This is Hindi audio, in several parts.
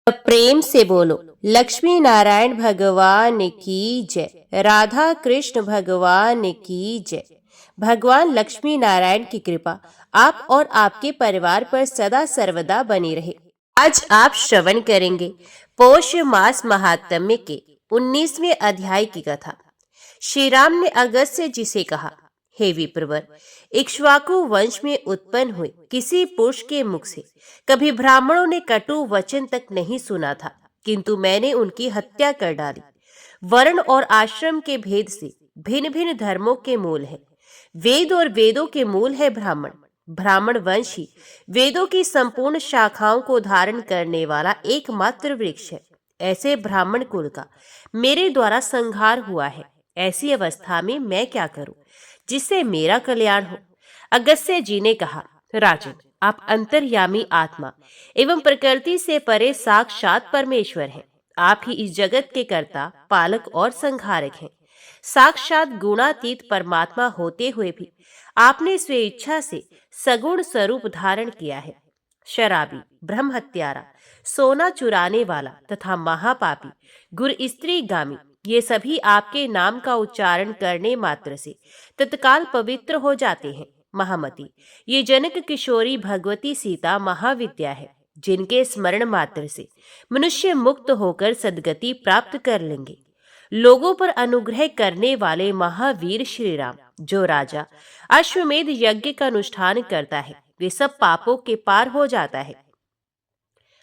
प्रेम से बोलो लक्ष्मी नारायण भगवान की जय। राधा कृष्ण भगवान की जय। भगवान लक्ष्मी नारायण की कृपा आप और आपके परिवार पर सदा सर्वदा बनी रहे। आज आप श्रवण करेंगे पौष मास महात्म्य के 19वें अध्याय की कथा। श्री राम ने अगस्त्य जी से कहा, हे विप्रवर, इक्ष्वाकु वंश में उत्पन्न हुए किसी पुरुष के मुख से कभी ब्राह्मणों ने कटु वचन तक नहीं सुना था, किंतु मैंने उनकी हत्या कर डाली। वर्ण और आश्रम के भेद से भिन्न भिन्न धर्मों के मूल है वेद और वेदों के मूल है ब्राह्मण। ब्राह्मण वंश ही वेदों की संपूर्ण शाखाओं को धारण करने वाला एकमात्र वृक्ष है। ऐसे ब्राह्मण कुल का मेरे द्वारा संहार हुआ है। ऐसी अवस्था में मैं क्या करूं जिससे मेरा कल्याण हो। अगस्त्य जी ने कहा, राजन, आप अंतर्यामी आत्मा एवं प्रकृति से परे साक्षात परमेश्वर हैं। आप ही इस जगत के कर्ता, पालक और संहारक हैं। साक्षात गुणातीत परमात्मा होते हुए भी आपने स्वेच्छा से सगुण स्वरूप धारण किया है। शराबी, ब्रह्म हत्यारा, सोना चुराने वाला तथा महापापी, गुर स्त्री गामी, ये सभी आपके नाम का उच्चारण करने मात्र से तत्काल पवित्र हो जाते हैं। महामती, ये जनक किशोरी भगवती सीता महाविद्या है, जिनके स्मरण मात्र से मनुष्य मुक्त होकर सद्गति प्राप्त कर लेंगे। लोगों पर अनुग्रह करने वाले महावीर श्री राम, जो राजा अश्वमेध यज्ञ का अनुष्ठान करता है, वे सब पापों के पार हो जाता है।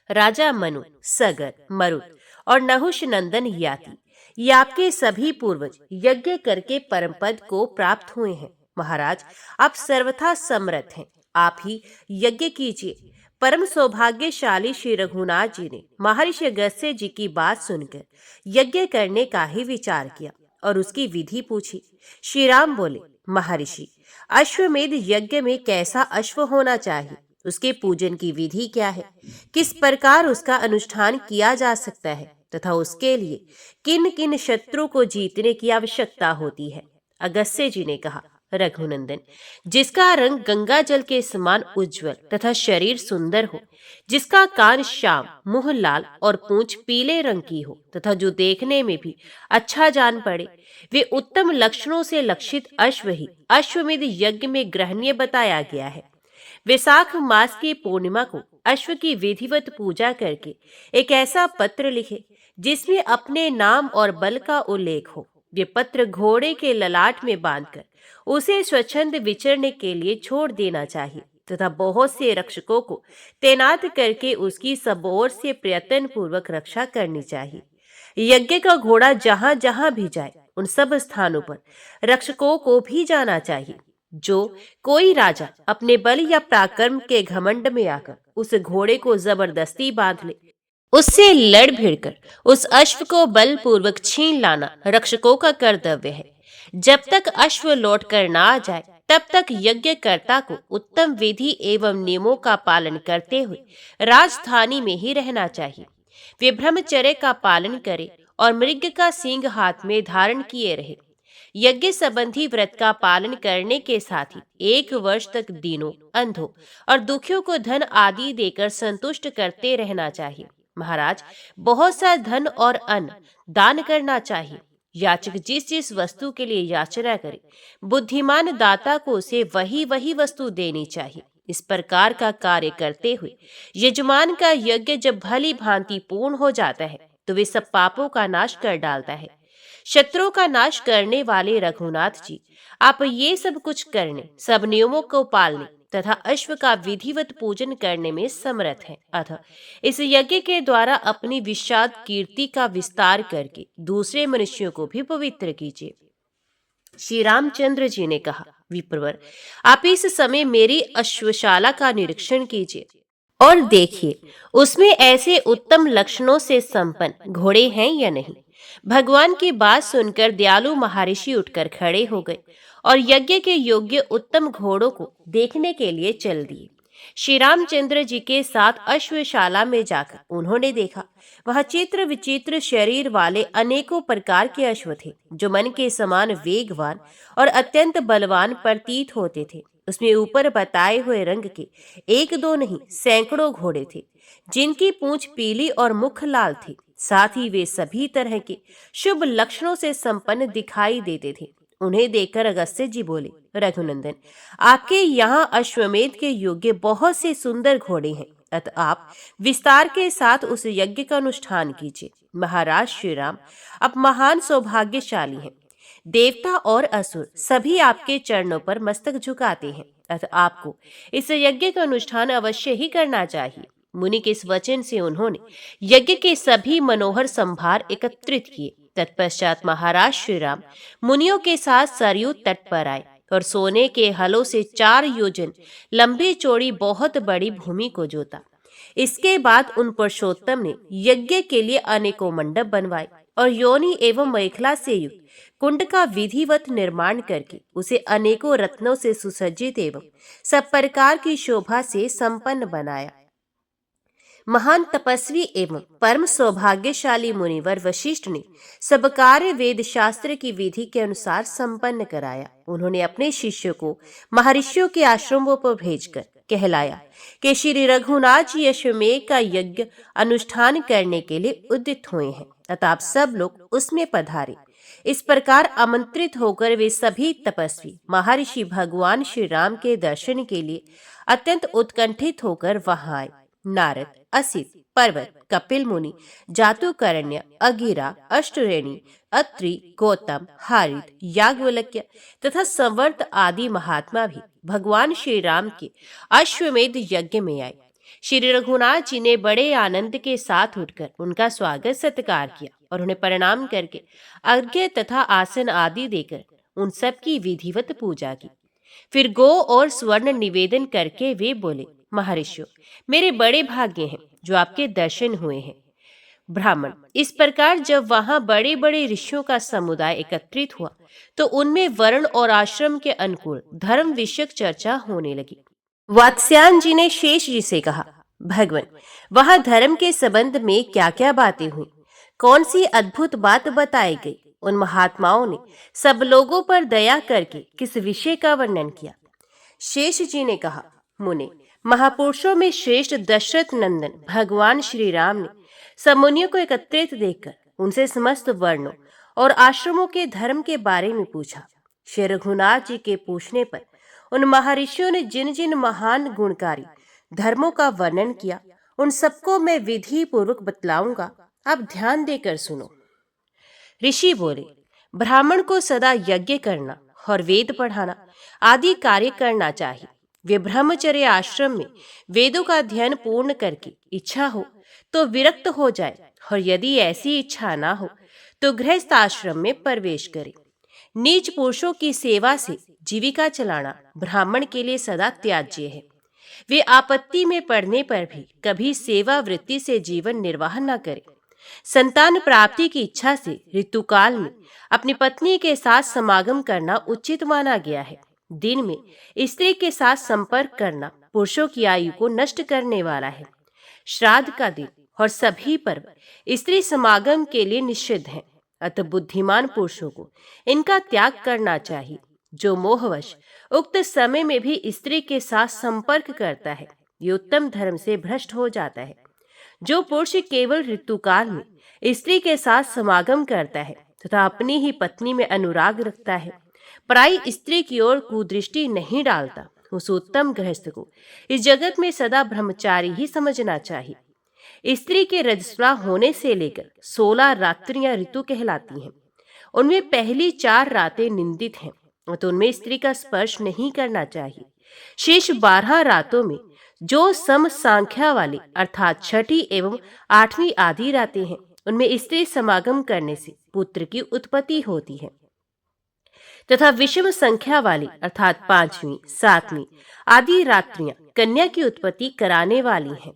राजा मनु, सगर, मरुत और नहुष नंदन याति, ये आपके सभी पूर्वज यज्ञ करके परम पद को प्राप्त हुए हैं। महाराज, आप सर्वथा समर्थ हैं, आप ही यज्ञ कीजिए। परम सौभाग्यशाली श्री रघुनाथ जी ने महर्षि अगस्त्य जी की बात सुनकर यज्ञ करने का ही विचार किया और उसकी विधि पूछी। श्री राम बोले, महर्षि, अश्वमेध यज्ञ में कैसा अश्व होना चाहिए, उसके पूजन की विधि क्या है, किस प्रकार उसका अनुष्ठान किया जा सकता है तथा उसके लिए किन किन शत्रु को जीतने की आवश्यकता होती है। अगस्त्य जी ने कहा, रघुनंदन, जिसका रंग गंगा जल के समान उज्जवल तथा शरीर सुंदर हो, जिसका कान श्याम, मुंह लाल और पूंछ पीले रंग की हो तथा जो देखने में भी अच्छा जान पड़े, वे उत्तम लक्षणों से लक्षित अश्व ही अश्वमेध यज्ञ में ग्रहणीय बताया गया है। वैशाख मास की पूर्णिमा को अश्व की विधिवत पूजा करके एक ऐसा पत्र लिखे जिसमें अपने नाम और बल का उल्लेख हो। ये पत्र घोड़े के ललाट में बांधकर उसे स्वच्छंद विचरने के लिए छोड़ देना चाहिए तथा बहुत से रक्षकों को तैनात करके उसकी सब ओर से प्रयत्न पूर्वक रक्षा करनी चाहिए। यज्ञ का घोड़ा जहां जहां भी जाए, उन सब स्थानों पर रक्षकों को भी जाना चाहिए। जो कोई राजा अपने बल या पराक्रम के घमंड में आकर उस घोड़े को जबरदस्ती बांध ले, उससे लड़ भिड़कर उस अश्व को बलपूर्वक छीन लाना रक्षकों का कर्तव्य है। जब तक अश्व लौट कर ना आ जाए, तब तक यज्ञकर्ता को उत्तम विधि एवं नियमों का पालन करते हुए राजधानी में ही रहना चाहिए। वे ब्रह्मचर्य का पालन करे और मृग का सींग हाथ में धारण किए रहे। यज्ञ संबंधी व्रत का पालन करने के साथ ही 1 वर्ष तक दीनों, अंधों और दुखियों को धन आदि देकर संतुष्ट करते रहना चाहिए। महाराज, बहुत सा धन और अन्न दान करना चाहिए। याचक जिस जिस वस्तु के लिए याचना करे, बुद्धिमान दाता को उसे वही वही वस्तु देनी चाहिए। इस प्रकार का कार्य करते हुए यजमान का यज्ञ जब भली भांति पूर्ण हो जाता है, तो वे सब पापों का नाश कर डालता है। शत्रुओं का नाश करने वाले रघुनाथ जी, आप ये सब कुछ करने, सब नियमों को पालने तथा अश्व का विधिवत पूजन करने में समर्थ हैं। अतः इस यज्ञ के द्वारा अपनी विशाल कीर्ति का विस्तार करके दूसरे मनुष्यों को भी पवित्र कीजिए। श्री रामचंद्र जी ने कहा, विप्रवर, आप इस समय मेरी अश्वशाला का निरीक्षण कीजिए और देखिए उसमें ऐसे उत्तम लक्षणों से संपन्न घोड़े हैं या नहीं। भगवान की बात सुनकर दयालु महर्षि उठकर खड़े हो गए और यज्ञ के योग्य उत्तम घोड़ों को देखने के लिए चल दिए। श्री रामचंद्र जी के साथ अश्वशाला में जाकर उन्होंने देखा, वह चित्र विचित्र शरीर वाले अनेकों प्रकार के अश्व थे, जो मन के समान वेगवान और अत्यंत बलवान प्रतीत होते थे। उसमें ऊपर बताए हुए रंग के एक दो नहीं सैकड़ों घोड़े थे, जिनकी पूंछ पीली और मुख लाल थी। साथ ही वे सभी तरह के शुभ लक्षणों से संपन्न दिखाई देते थे। उन्हें देखकर अगस्त्य जी बोले, रघुनंदन, आपके यहाँ अश्वमेध के योग्य बहुत से सुंदर घोड़े हैं, अतः आप विस्तार के साथ उस यज्ञ का अनुष्ठान कीजिए। महाराज श्री राम आप महान सौभाग्यशाली हैं। देवता और असुर सभी आपके चरणों पर मस्तक झुकाते हैं, अतः आपको इस यज्ञ का अनुष्ठान अवश्य ही करना चाहिए। मुनि के इस वचन से उन्होंने यज्ञ के सभी मनोहर संभार एकत्रित किए। तत्पश्चात महाराज श्री राम मुनियों के साथ सरयू तट पर आए और सोने के हलों से 4 योजन लंबी चौड़ी बहुत बड़ी भूमि को जोता। इसके बाद उन पुरुषोत्तम ने यज्ञ के लिए अनेकों मंडप बनवाए और योनि एवं मेखला से युक्त कुंड का विधिवत निर्माण करके उसे अनेकों रत्नों से सुसज्जित एवं सब प्रकार की शोभा से संपन्न बनाया। महान तपस्वी एवं परम सौभाग्यशाली मुनिवर वशिष्ठ ने सब कार्य वेद शास्त्र की विधि के अनुसार संपन्न कराया। उन्होंने अपने शिष्यों को महर्षियों के आश्रमों पर भेजकर कहलाया कि श्री रघुनाथ जी अश्वमेध का यज्ञ अनुष्ठान करने के लिए उद्यत हुए हैं, अतः आप सब लोग उसमें पधारे। इस प्रकार आमंत्रित होकर वे सभी तपस्वी महर्षि भगवान श्री राम के दर्शन के लिए अत्यंत उत्कंठित होकर वहां आए। नारद, असित, पर्वत, कपिल मुनि, जातुकरण्य, अगिरा, अष्टरेणी, अत्रि, गौतम, हारित, याज्ञवल्क्य तथा संवर्त आदि महात्मा भी भगवान श्री राम के अश्वमेध यज्ञ में आए। श्री रघुनाथ जी ने बड़े आनंद के साथ उठकर उनका स्वागत सत्कार किया और उन्हें प्रणाम करके अर्घ्य तथा आसन आदि देकर उन सब की विधिवत पूजा की। फिर गो और स्वर्ण निवेदन करके वे बोले, महर्षियों, मेरे बड़े भाग्य हैं जो आपके दर्शन हुए हैं। ब्राह्मण, इस प्रकार जब वहां बड़े बड़े ऋषियों का समुदाय एकत्रित हुआ तो उनमें वर्ण और आश्रम के अनुकूल धर्म विषयक चर्चा होने लगी। वात्स्यायन जी ने शेष जी से कहा, भगवान, वहां धर्म के संबंध में क्या क्या बातें हुई, कौन सी अद्भुत बात बताई गई? उन महात्माओं ने सब लोगों पर दया करके किस विषय का वर्णन किया? शेष जी ने कहा, मुने, महापुरुषों में श्रेष्ठ दशरथ नंदन भगवान श्री राम ने सब मुनियों को एकत्रित देखकर उनसे समस्त वर्णों और आश्रमों के धर्म के बारे में पूछा। श्री रघुनाथ जी के पूछने पर उन महर्षियों ने जिन जिन महान गुणकारी धर्मों का वर्णन किया उन सबको मैं विधि पूर्वक बतलाऊंगा, आप ध्यान देकर सुनो। ऋषि बोले, ब्राह्मण को सदा यज्ञ करना और वेद पढ़ाना आदि कार्य करना चाहिए। वे ब्रह्मचर्य आश्रम में वेदों का अध्ययन पूर्ण करके इच्छा हो तो विरक्त हो जाए और यदि ऐसी इच्छा ना हो तो गृहस्थ आश्रम में प्रवेश करे। नीच पुरुषों की सेवा से जीविका चलाना ब्राह्मण के लिए सदा त्याज्य है। वे आपत्ति में पड़ने पर भी कभी सेवा वृत्ति से जीवन निर्वाह न करे। संतान प्राप्ति की इच्छा से ऋतुकाल में अपनी पत्नी के साथ समागम करना उचित माना गया है। दिन में स्त्री के साथ संपर्क करना पुरुषों की आयु को नष्ट करने वाला है। श्राद्ध का दिन और सभी पर्व स्त्री समागम के लिए निषिद्ध हैं, अतः बुद्धिमान पुरुषों को इनका त्याग करना चाहिए। जो मोहवश उक्त समय में भी स्त्री के साथ संपर्क करता है, ये उत्तम धर्म से भ्रष्ट हो जाता है। जो पुरुष केवल ऋतुकाल में स्त्री के साथ समागम करता है तथा अपनी ही पत्नी में अनुराग रखता है, पराई स्त्री की ओर कुदृष्टि नहीं डालता, उस उत्तम गृहस्थ को इस जगत में सदा ब्रह्मचारी ही समझना चाहिए। स्त्री के रजस्वला होने से लेकर 16 रात्रियां ऋतु कहलाती हैं। उनमें पहली 4 रातें निंदित हैं, तो उनमें स्त्री का स्पर्श नहीं करना चाहिए। शेष 12 रातों में जो सम संख्या वाली अर्थात छठी एवं 8वीं आदि रातें हैं, उनमें स्त्री समागम करने से पुत्र की उत्पत्ति होती है तथा विषम संख्या वाली अर्थात 5वीं 7वीं आदि रात्रियां कन्या की उत्पत्ति कराने वाली हैं।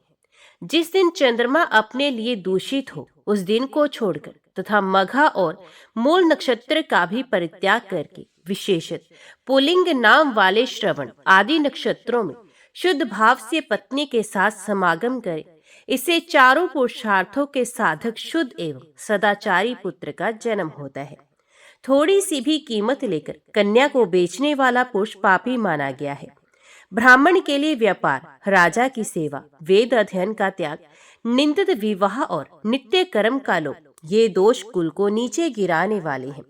जिस दिन चंद्रमा अपने लिए दूषित हो उस दिन को छोड़कर तथा मघा और मूल नक्षत्र का भी परित्याग करके विशेषत पुल्लिंग नाम वाले श्रवण आदि नक्षत्रों में शुद्ध भाव से पत्नी के साथ समागम करे। इससे चारों पुरुषार्थों के साधक शुद्ध एवं सदाचारी पुत्र का जन्म होता है। थोड़ी सी भी कीमत लेकर कन्या को बेचने वाला पुरुष पापी माना गया है। ब्राह्मण के लिए व्यापार, राजा की सेवा, वेद अध्ययन का त्याग, निंदित विवाह और नित्य कर्म का लोभ, ये दोष कुल को नीचे गिराने वाले हैं।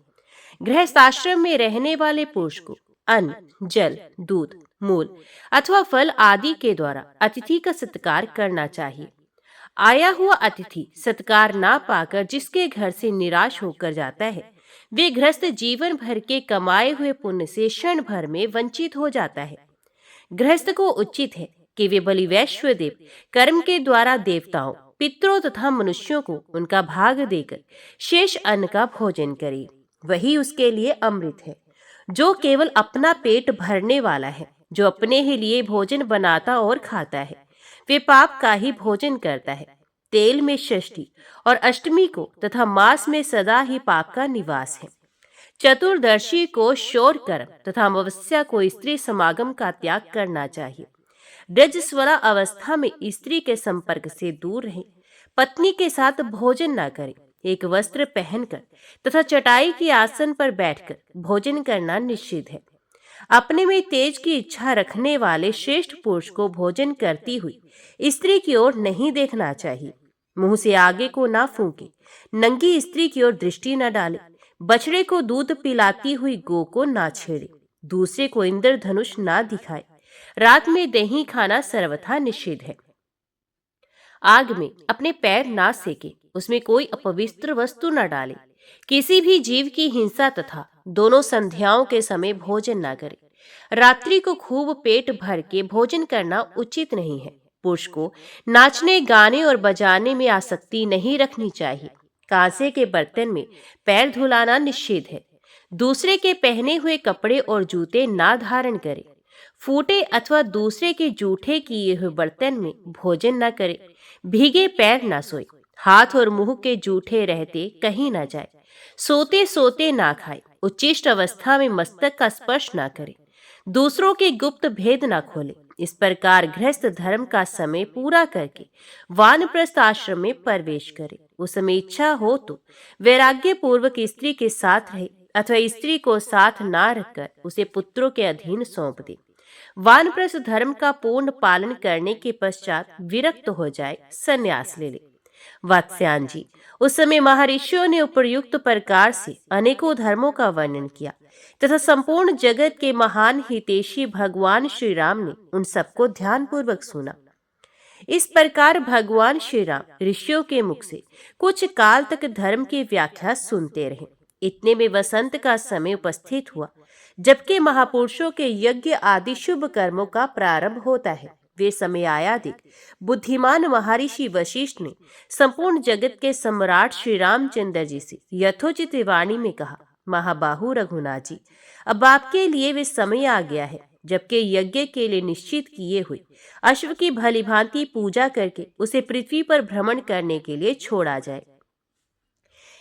गृहस्थाश्रम में रहने वाले पुरुष को अन्न, जल, दूध, मूल अथवा फल आदि के द्वारा अतिथि का सत्कार करना चाहिए। आया हुआ अतिथि सत्कार ना पाकर जिसके घर से निराश होकर जाता है, वे गृहस्थ जीवन भर के कमाए हुए पुण्य से क्षण भर में वंचित हो जाता है। गृहस्थ को उचित है कि वे बलिवैश्व देव कर्म के द्वारा देवताओं, पितरों तथा मनुष्यों को उनका भाग देकर शेष अन्न का भोजन करे। वही उसके लिए अमृत है। जो केवल अपना पेट भरने वाला है, जो अपने ही लिए भोजन बनाता और खाता है, वे पाप का ही भोजन करता है। तेल में षष्ठी और अष्टमी को तथा मास में सदा ही पाप का निवास है। चतुर्दशी को शौर कर्म तथा अमावस्या को स्त्री समागम का त्याग करना चाहिए। रजस्वला अवस्था में स्त्री के संपर्क से दूर रहें। पत्नी के साथ भोजन न करें। एक वस्त्र पहनकर तथा चटाई के आसन पर बैठकर भोजन करना निषिद्ध है। अपने में तेज की इच्छा रखने वाले श्रेष्ठ पुरुष को भोजन करती हुई स्त्री की ओर नहीं देखना चाहिए। मुंह से आगे को ना फूंके। नंगी स्त्री की ओर दृष्टि न डाले। बछड़े को दूध पिलाती हुई गो को ना छेड़े। दूसरे को इंद्रधनुष ना दिखाए। रात में दही खाना सर्वथा निषिद्ध है। आग में अपने पैर ना सेके। उसमें कोई अपवित्र वस्तु न डाले। किसी भी जीव की हिंसा तथा दोनों संध्याओं के समय भोजन न करे। रात्रि को खूब पेट भर के भोजन करना उचित नहीं है। पुरुष को नाचने, गाने और बजाने में आसक्ति नहीं रखनी चाहिए। कांसे के बर्तन में पैर धुलाना निषिद्ध है। दूसरे के पहने हुए कपड़े और जूते ना धारण करे। फूटे अथवा दूसरे के जूठे किए हुए बर्तन में भोजन न करे। भीगे पैर न सोए। हाथ और मुंह के जूठे रहते कहीं न जाए। सोते सोते ना खाए। उच्चिष्ट अवस्था में मस्तक का स्पर्श ना करे। दूसरों के गुप्त भेद ना खोले। इस प्रकार गृहस्थ धर्म का समय पूरा करके वानप्रस्थ आश्रम में प्रवेश करे। उस समय इच्छा हो तो वैराग्य पूर्वक स्त्री के साथ रहे अथवा स्त्री को साथ ना रखकर उसे पुत्रों के अधीन सौंप दे। वानप्रस्थ धर्म का पूर्ण पालन करने के पश्चात विरक्त हो जाए, संन्यास ले ले। वात्स्यायन जी, उस समय महर्षियों ने उपयुक्त प्रकार से अनेकों धर्मों का वर्णन किया तथा संपूर्ण जगत के महान हितैषी भगवान श्री राम ने उन सबको ध्यानपूर्वक सुना। इस प्रकार भगवान श्री राम ऋषियों के मुख से कुछ काल तक धर्म की व्याख्या सुनते रहे। इतने में वसंत का समय उपस्थित हुआ, जबकि महापुरुषों के यज्ञ आदि शुभ कर्मों का प्रारंभ होता है। वे समय आया देख बुद्धिमान महर्षि वशिष्ठ ने संपूर्ण जगत के सम्राट श्री रामचंद्र जी से यथोचित वाणी में कहा, महाबाहु रघुनाथ जी, अब आपके लिए वे समय आ गया है जबकि यज्ञ के लिए निश्चित किए हुए अश्व की भलीभांति पूजा करके उसे पृथ्वी पर भ्रमण करने के लिए छोड़ा जाए।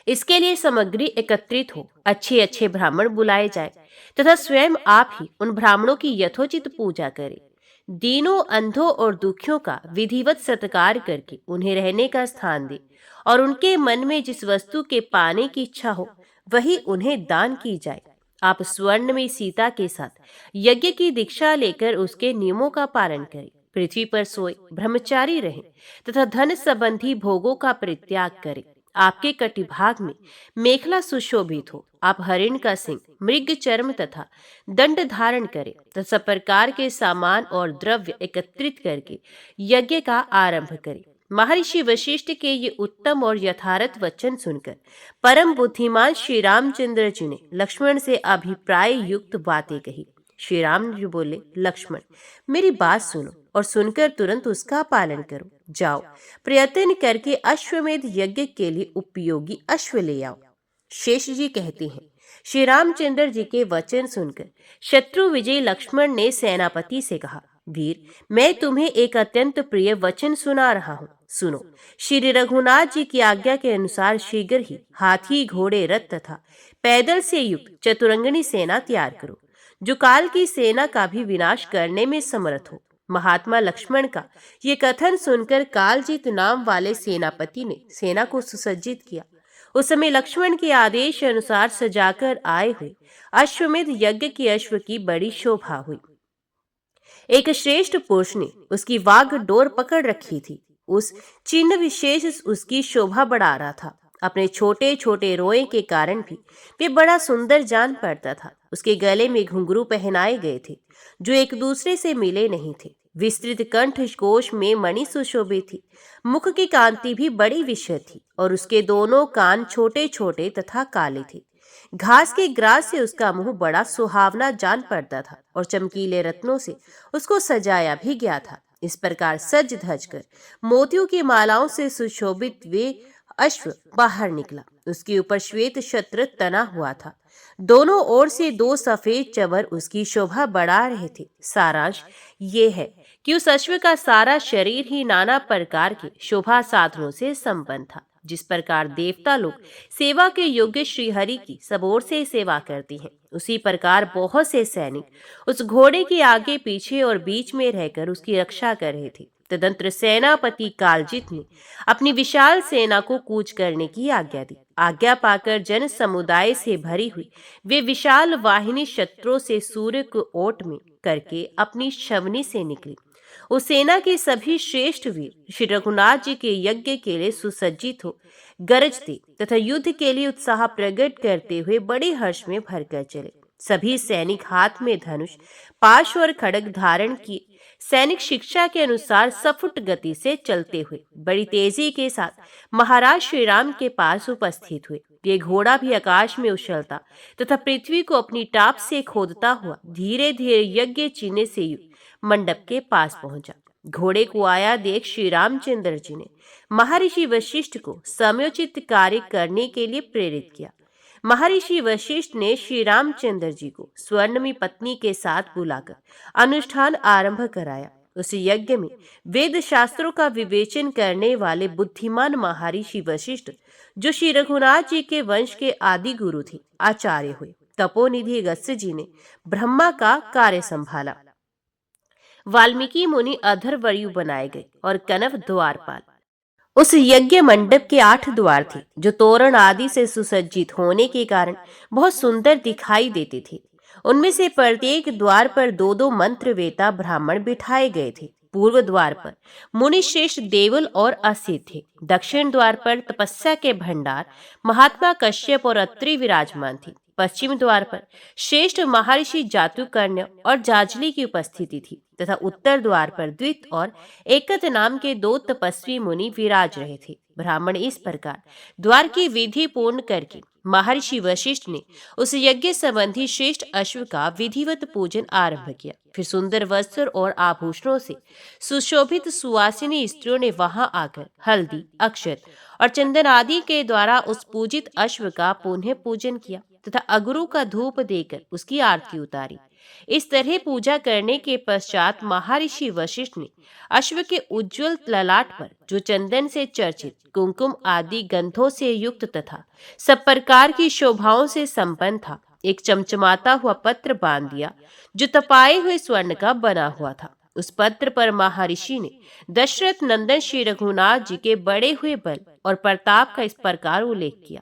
इसके लिए सामग्री एकत्रित हो, अच्छे अच्छे ब्राह्मण बुलाए जाए तथा स्वयं आप ही उन ब्राह्मणों की यथोचित पूजा करें। दीनों, अंधों और दुखियों का विधिवत सत्कार करके उन्हें रहने का स्थान दे और उनके मन में जिस वस्तु के पाने की इच्छा हो वही उन्हें दान की जाए। आप स्वर्ण में सीता के साथ यज्ञ की दीक्षा लेकर उसके नियमों का पालन करें। पृथ्वी पर सोए, ब्रह्मचारी रहें तथा धन संबंधी भोगों का परित्याग करें। आपके कटिभाग में मेखला सुशोभित हो। आप हरिण का सिंह, मृग चर्म तथा दंड धारण करें तथा प्रकार के सामान और द्रव्य एकत्रित करके यज्ञ का आरंभ करें। महर्षि वशिष्ठ के ये उत्तम और यथार्थ वचन सुनकर परम बुद्धिमान श्री रामचंद्र जी ने लक्ष्मण से अभिप्राय युक्त बातें कही। श्री राम जी बोले, लक्ष्मण, मेरी बात सुनो और सुनकर तुरंत उसका पालन करो। जाओ, प्रयत्न करके अश्वमेध यज्ञ के लिए उपयोगी अश्व ले आओ। शेष जी कहते हैं, श्री रामचंद्र जी के वचन सुनकर शत्रु विजय लक्ष्मण ने सेनापति से कहा, वीर, मैं तुम्हें एक अत्यंत प्रिय वचन सुना रहा हूँ, सुनो। श्री रघुनाथ जी की आज्ञा के अनुसार शीघ्र ही हाथी, घोड़े, रथ तथा पैदल से युक्त चतुरंगनी सेना तैयार करो, जो काल की सेना का भी विनाश करने में समर्थ हो। महात्मा लक्ष्मण का ये कथन सुनकर कालजीत नाम वाले सेनापति ने सेना को सुसज्जित किया। उस समय लक्ष्मण के आदेश अनुसार सजाकर आए हुए अश्वमेध यज्ञ की अश्व की बड़ी शोभा हुई। एक श्रेष्ठ पुरुष ने उसकी वाग डोर पकड़ रखी थी। उस चिन्ह विशेष उसकी शोभा बढ़ा रहा था। अपने छोटे छोटे रोए के कारण भी वे बड़ा सुंदर जान पड़ता था। उसके गले में घुंघरू पहनाए गए थे जो एक दूसरे से मिले नहीं थे। विस्तृत कंठ कोश में मणि सुशोभित थी। मुख की कांति भी बड़ी विशद थी और उसके दोनों कान छोटे छोटे तथा काले थे। घास के ग्रास से उसका मुंह बड़ा सुहावना जान पड़ता था और चमकीले रत्नों से उसको सजाया भी गया था। इस प्रकार सज धज कर मोतियों की मालाओं से सुशोभित वे अश्व बाहर निकला। उसके ऊपर श्वेत छत्र तना हुआ था। दोनों ओर से दो सफेद चबर उसकी शोभा बढ़ा रहे थे। सारांश ये है कि उस अश्व का सारा शरीर ही नाना प्रकार के शोभा साधनों से संपन्न था। जिस प्रकार देवता लोग सेवा के योग्य श्रीहरि की सब ओर से सेवा करती हैं, उसी प्रकार बहुत से सैनिक उस घोड़े के आगे पीछे और बीच में रहकर उसकी रक्षा कर रहे थे। तदंतर सेनापति कालजित ने अपनी विशाल सेना को कूच करने की आज्ञा दी। आज्ञा पाकर जन समुदाय से भरी हुई वे विशाल वाहिनी शत्रुओं से सूर्य को ओट में करके अपनी छवनी से निकली। उस सेना के सभी श्रेष्ठ वीर श्री रघुनाथ जी के यज्ञ के लिए सुसज्जित हो गरजते तथा युद्ध के लिए उत्साह प्रकट करते हुए बड़े हर्ष में भरकर चले। सभी सैनिक हाथ में धनुष, पाश और खड्ग धारण किए सैनिक शिक्षा के अनुसार सफुट गति से चलते हुए बड़ी तेजी के साथ महाराज श्री राम के पास उपस्थित हुए। ये घोड़ा भी आकाश में उछलता तथा पृथ्वी को अपनी टाप से खोदता हुआ धीरे धीरे यज्ञ चिन्ह से युक्त मंडप के पास पहुंचा। घोड़े को आया देख श्री रामचंद्र जी ने महर्षि वशिष्ठ को समयोचित कार्य करने के लिए प्रेरित किया। महर्षि वशिष्ठ ने श्री रामचंद्र जी को स्वर्णमयी पत्नी के साथ बुलाकर अनुष्ठान आरंभ कराया। उस यज्ञ में वेद शास्त्रों का विवेचन करने वाले बुद्धिमान महर्षि वशिष्ठ, जो श्री रघुनाथ जी के वंश के आदि गुरु थे, आचार्य हुए। तपोनिधि अगस्त्य जी ने ब्रह्मा का कार्य संभाला। वाल्मीकि मुनि अधर्वयु बनाए गए और कनव द्वारपाल। उस यज्ञ मंडप के 8 द्वार थे जो तोरण आदि से सुसज्जित होने के कारण बहुत सुंदर दिखाई देते थे। उनमें से प्रत्येक द्वार पर 2-2 मंत्र वेता ब्राह्मण बिठाए गए थे। पूर्व द्वार पर मुनि श्रेष्ठ देवल और असित थे। दक्षिण द्वार पर तपस्या के भंडार महात्मा कश्यप और अत्रि विराजमान थे। पश्चिम द्वार पर श्रेष्ठ महर्षि जातुकर्ण्य और जाजली की उपस्थिति थी तथा उत्तर द्वार पर द्वित और एकत नाम के 2 तपस्वी मुनि विराज रहे थे। ब्राह्मण इस प्रकार द्वार की विधि पूर्ण करके महर्षि वशिष्ठ ने उस यज्ञ संबंधी श्रेष्ठ अश्व का विधिवत पूजन आरंभ किया। फिर सुंदर वस्त्र और आभूषणों से सुशोभित सुवासिनी स्त्रियों ने वहां आकर हल्दी, अक्षत और चंदन आदि के द्वारा उस पूजित अश्व का पुनः पूजन किया तथा अगुरु का धूप देकर उसकी आरती उतारी। इस तरह पूजा करने के पश्चात महर्षि वशिष्ठ ने अश्व के उज्ज्वल ललाट पर, जो चंदन से चर्चित कुमकुम आदि गंधों से युक्त तथा सब प्रकार की शोभाओं से संपन्न था, एक चमचमाता हुआ पत्र बांध दिया जो तपाए हुए स्वर्ण का बना हुआ था। उस पत्र पर महर्षि ने दशरथ नंदन श्री रघुनाथ जी के बढ़े हुए बल और प्रताप का इस प्रकार उल्लेख किया।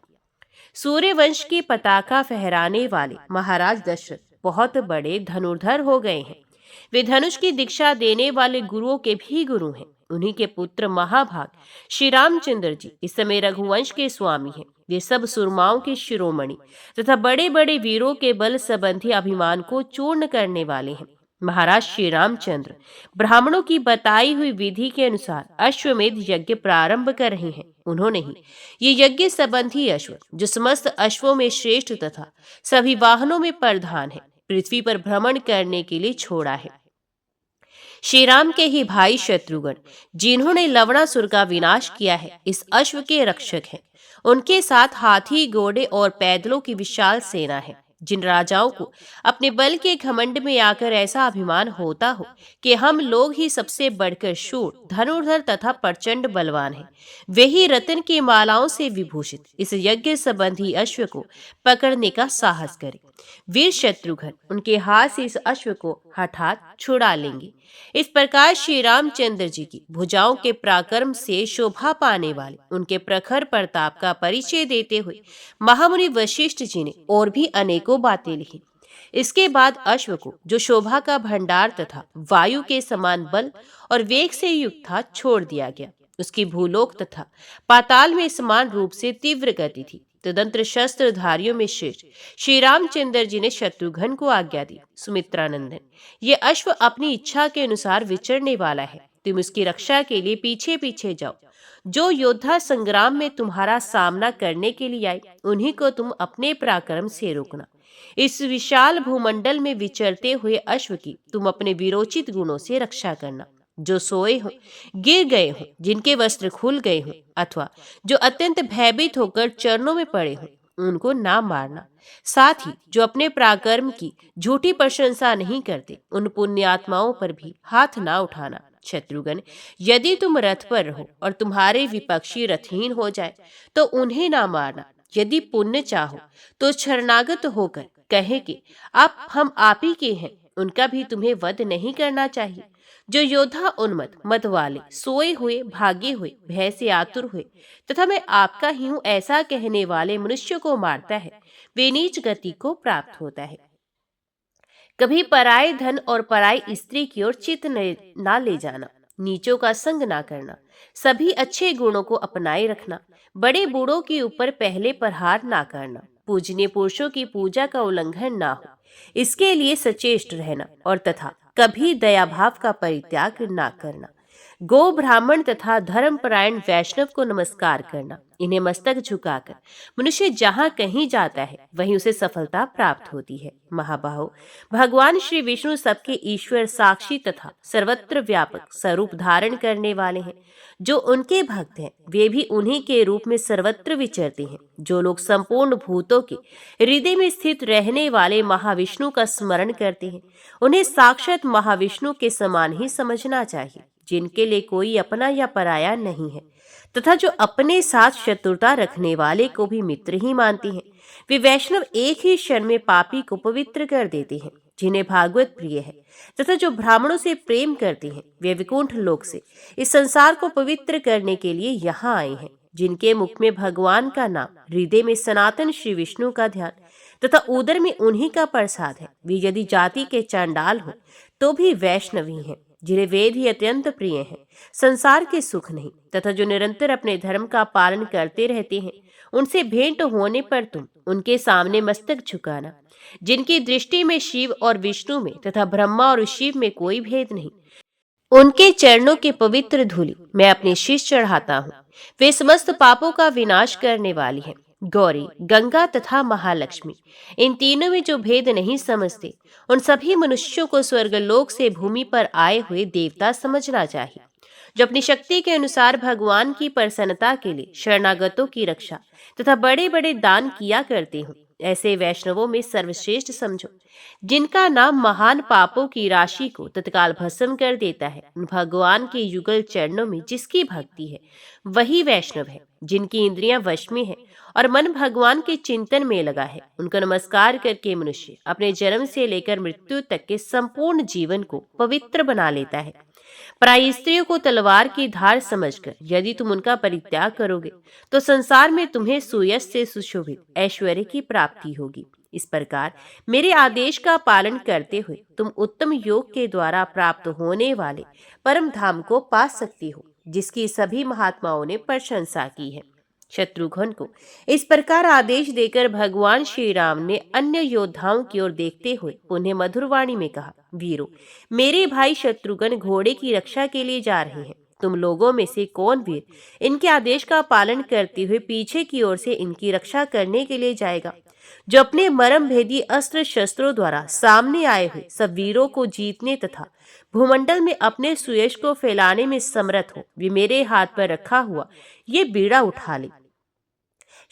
सूर्य वंश की पताका फहराने वाले महाराज दशरथ बहुत बड़े धनुर्धर हो गए हैं। वे धनुष की दीक्षा देने वाले गुरुओं के भी गुरु हैं। उन्हीं के पुत्र महाभाग श्री रामचंद्र जी इस समय रघुवंश के स्वामी हैं। वे सब सुरमाओं के शिरोमणि तथा बड़े बड़े वीरों के बल संबंधी अभिमान को चूर्ण करने वाले हैं। महाराज श्री रामचंद्र ब्राह्मणों की बताई हुई विधि के अनुसार अश्वमेध यज्ञ प्रारंभ कर रहे हैं। उन्होंने ही ये यज्ञ संबंधी अश्व, जो समस्त अश्वों में श्रेष्ठ तथा सभी वाहनों में प्रधान है, पृथ्वी पर भ्रमण करने के लिए छोड़ा है। श्री राम के ही भाई शत्रुघ्न, जिन्होंने लवणासुर का विनाश किया है, इस अश्व के रक्षक हैं। उनके साथ हाथी, घोड़े और पैदलों की विशाल सेना है। जिन राजाओं को अपने बल के घमंड में आकर ऐसा अभिमान होता हो कि हम लोग ही सबसे बढ़कर शूर, धनुर्धर तथा प्रचंड बलवान हैं, वे ही रत्न की मालाओं से विभूषित इस यज्ञ संबंधी अश्व को पकड़ने का साहस करें। वीर शत्रुघ्न उनके हाथ से इस अश्व को हठात छुड़ा लेंगे। इस प्रकार श्री रामचंद्र जी की भुजाओं के पराक्रम से शोभा पाने वाले उनके प्रखर प्रताप का परिचय देते हुए महामुनि वशिष्ठ जी ने और भी अनेकों बातें लिखी। इसके बाद अश्व को, जो शोभा का भंडार तथा वायु के समान बल और वेग से युक्त था, छोड़ दिया गया। उसकी भूलोक तथा पाताल में समान रूप से तीव्र गति थी। तदंतर शस्त्रधारियों में श्रेष्ठ श्री रामचंद्र जी ने शत्रुघ्न को आज्ञा दी, सुमित्रानंदन, ये अश्व अपनी इच्छा के अनुसार विचरने वाला है। तुम उसकी रक्षा के लिए पीछे पीछे जाओ। जो योद्धा संग्राम में तुम्हारा सामना करने के लिए आए, उन्हीं को तुम अपने पराक्रम से रोकना। इस विशाल भूमंडल में विचरते हुए अश्व की तुम अपने विरोचित गुणों से रक्षा करना। जो सोए हों, गिर गए हों, जिनके वस्त्र खुल गए हों, अथवा जो अत्यंत भयभीत होकर चरणों में पड़े हों, उनको ना मारना। साथ ही जो अपने पराक्रम की झूठी प्रशंसा नहीं करते, उन पुण्यात्माओं पर भी हाथ ना उठाना। शत्रुघ्न, यदि तुम रथ पर रहो और तुम्हारे विपक्षी रथहीन हो जाए तो उन्हें ना मारना। यदि पुण्य चाहो तो शरणागत होकर कहे कि हम आप ही के हैं, उनका भी तुम्हें वध नहीं करना चाहिए। जो योद्धा उन्मत्त, मत वाले, सोए हुए, भागे हुए, भय से आतुर हुए तथा मैं आपका ही हूं ऐसा कहने वाले मनुष्य को मारता है, वे नीच गति को प्राप्त होता है। कभी पराये धन और पराई स्त्री की ओर चित्त ना ले जाना। नीचों का संग ना करना। सभी अच्छे गुणों को अपनाए रखना। बड़े बूढ़ों के ऊपर पहले प्रहार ना करना। पूजनीय पुरुषों की पूजा का उल्लंघन ना हो, इसके लिए सचेष्ट रहना। और तथा कभी दया भाव का परित्याग ना करना। गो, ब्राह्मण तथा धर्मपरायण वैष्णव को नमस्कार करना। इन्हें मस्तक झुकाकर मनुष्य जहाँ कहीं जाता है, वहीं उसे सफलता प्राप्त होती है। महाबाहो, भगवान श्री विष्णु सबके ईश्वर, साक्षी तथा सर्वत्र व्यापक स्वरूप धारण करने वाले हैं। जो उनके भक्त हैं, वे भी उन्हीं के रूप में सर्वत्र विचरते हैं। जो लोग संपूर्ण भूतों के हृदय में स्थित रहने वाले महाविष्णु का स्मरण करते हैं, उन्हें साक्षात महाविष्णु के समान ही समझना चाहिए। जिनके लिए कोई अपना या पराया नहीं है तथा जो अपने साथ शत्रुता रखने वाले को भी मित्र ही मानते हैं, वे वैष्णव एक ही क्षण में पापी को पवित्र कर देते हैं। जिन्हें भागवत प्रिय है तथा जो ब्राह्मणों से प्रेम करते हैं, वे विकुंठ लोक से इस संसार को पवित्र करने के लिए यहाँ आए हैं। जिनके मुख में भगवान का नाम, हृदय में सनातन श्री विष्णु का ध्यान तथा उदर में उन्हीं का प्रसाद है, वे यदि जाति के चांडाल हो तो भी वैष्णवी हैं। जिन्हें वेद ही अत्यंत प्रिय हैं, संसार के सुख नहीं, तथा जो निरंतर अपने धर्म का पालन करते रहते हैं, उनसे भेंट होने पर तुम उनके सामने मस्तक झुकाना। जिनकी दृष्टि में शिव और विष्णु में तथा ब्रह्मा और शिव में कोई भेद नहीं, उनके चरणों के पवित्र धूलि मैं अपने शीश चढ़ाता हूँ। वे समस्त पापों का विनाश करने वाली हैं। गौरी, गंगा तथा महालक्ष्मी, इन तीनों में जो भेद नहीं समझते, उन सभी मनुष्यों को स्वर्गलोक से भूमि पर आए हुए देवता समझना चाहिए। जो अपनी शक्ति के अनुसार भगवान की प्रसन्नता के लिए शरणागतों की रक्षा तथा बड़े बड़े दान किया करते हो, ऐसे वैष्णवों में सर्वश्रेष्ठ समझो। जिनका नाम महान पापों की राशि को तत्काल भस्म कर देता है, उन भगवान के युगल चरणों में जिसकी भक्ति है, वही वैष्णव है। जिनकी इंद्रियां वश में है और मन भगवान के चिंतन में लगा है, उनको नमस्कार करके मनुष्य अपने जन्म से लेकर मृत्यु तक के संपूर्ण जीवन को पवित्र बना लेता है। पराई स्त्रियों को तलवार की धार समझकर यदि तुम उनका परित्याग करोगे, तो संसार में तुम्हें सुयश से सुशोभित ऐश्वर्य की प्राप्ति होगी। इस प्रकार मेरे आदेश का पालन करते हुए तुम उत्तम योग के द्वारा प्राप्त होने वाले परम धाम को पा सकती हो, जिसकी सभी महात्माओं ने प्रशंसा की है। शत्रुघ्न को इस प्रकार आदेश देकर भगवान श्री राम ने अन्य योद्धाओं की ओर देखते हुए उन्हें मधुरवाणी में कहा, वीरों, मेरे भाई शत्रुघ्न घोड़े की रक्षा के लिए जा रहे हैं। तुम लोगों में से कौन वीर इनके आदेश का पालन करते हुए पीछे की ओर से इनकी रक्षा करने के लिए जाएगा? जो अपने मर्म भेदी अस्त्र शस्त्रों द्वारा सामने आए हुए सब वीरों को जीतने तथा भूमंडल में अपने सुयश को फैलाने में समर्थ हो, वे मेरे हाथ पर रखा हुआ ये बीड़ा उठा ले।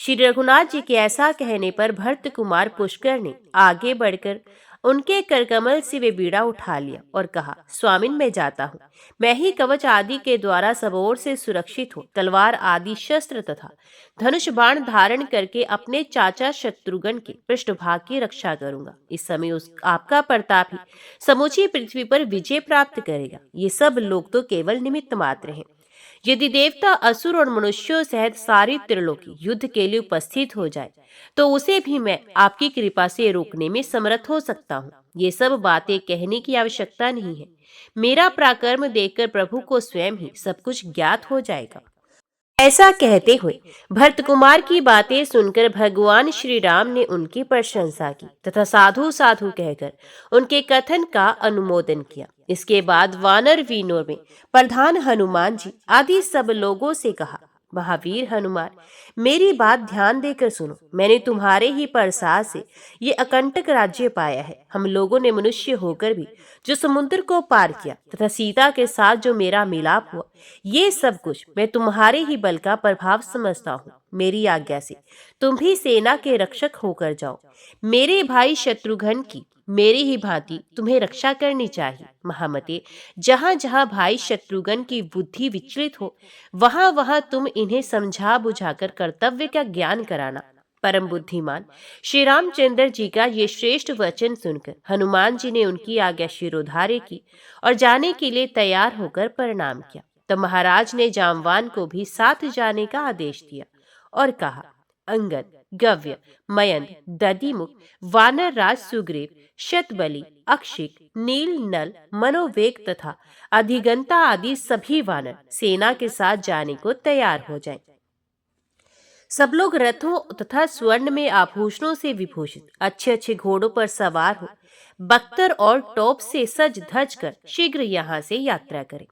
श्री रघुनाथ जी के ऐसा कहने पर भरत कुमार पुष्कर ने आगे बढ़कर उनके करकमल से वे बीड़ा उठा लिया और कहा, स्वामिन मैं जाता हूँ। मैं ही कवच आदि के द्वारा सब ओर से सुरक्षित हूँ। तलवार आदि शस्त्र तथा धनुष बाण धारण करके अपने चाचा शत्रुघ्न के पृष्ठभाग की रक्षा करूंगा। इस समय उस आपका प्रताप ही समूची पृथ्वी पर विजय प्राप्त करेगा। ये सब लोग तो केवल निमित्त मात्र हैं। यदि देवता, असुर और मनुष्यों सहित सारी त्रिलोकी युद्ध के लिए उपस्थित हो जाए तो उसे भी मैं आपकी कृपा से रोकने में समर्थ हो सकता हूँ। ये सब बातें कहने की आवश्यकता नहीं है। मेरा पराक्रम देखकर प्रभु को स्वयं ही सब कुछ ज्ञात हो जाएगा। ऐसा कहते हुए भरत कुमार की बातें सुनकर भगवान श्री राम ने उनकी प्रशंसा की तथा साधु साधु कहकर उनके कथन का अनुमोदन किया। इसके बाद वानर वीरों में प्रधान हनुमान जी आदि सब लोगों से कहा, महावीर हनुमान, मेरी बात ध्यान देकर सुनो। मैंने तुम्हारे ही प्रसाद से ये अकंटक राज्य पाया है। हम लोगों ने मनुष्य होकर भी जो समुद्र को पार किया तथा सीता के साथ जो मेरा मिलाप हुआ, ये सब कुछ मैं तुम्हारे ही बल का प्रभाव समझता हूँ। मेरी आज्ञा से तुम भी सेना के रक्षक होकर जाओ। मेरे भाई शत्रुघ्न की मेरी ही भांति तुम्हें रक्षा करनी चाहिए। महामते, जहां जहां भाई शत्रुघ्न की बुद्धि विचलित हो वहां वहां तुम इन्हें समझा बुझाकर कर्तव्य का ज्ञान कराना। परम बुद्धिमान श्री रामचंद्र जी का ये श्रेष्ठ वचन सुनकर हनुमान जी ने उनकी आज्ञा शिरोधार्य की और जाने के लिए तैयार होकर प्रणाम किया। तो महाराज ने जामवान को भी साथ जाने का आदेश दिया और कहा, अंगद, गव्य, मयंद, दधिमुख, वानर राज सुग्रीव, शतबली, अक्षिक, नील, नल, मनोवेग तथा अधिगंता आदि सभी वानर सेना के साथ जाने को तैयार हो जाएं। सब लोग रथों तथा स्वर्ण में आभूषणों से विभूषित अच्छे अच्छे घोड़ों पर सवार हो बख्तर और टॉप से सज धज कर शीघ्र यहाँ से यात्रा करें।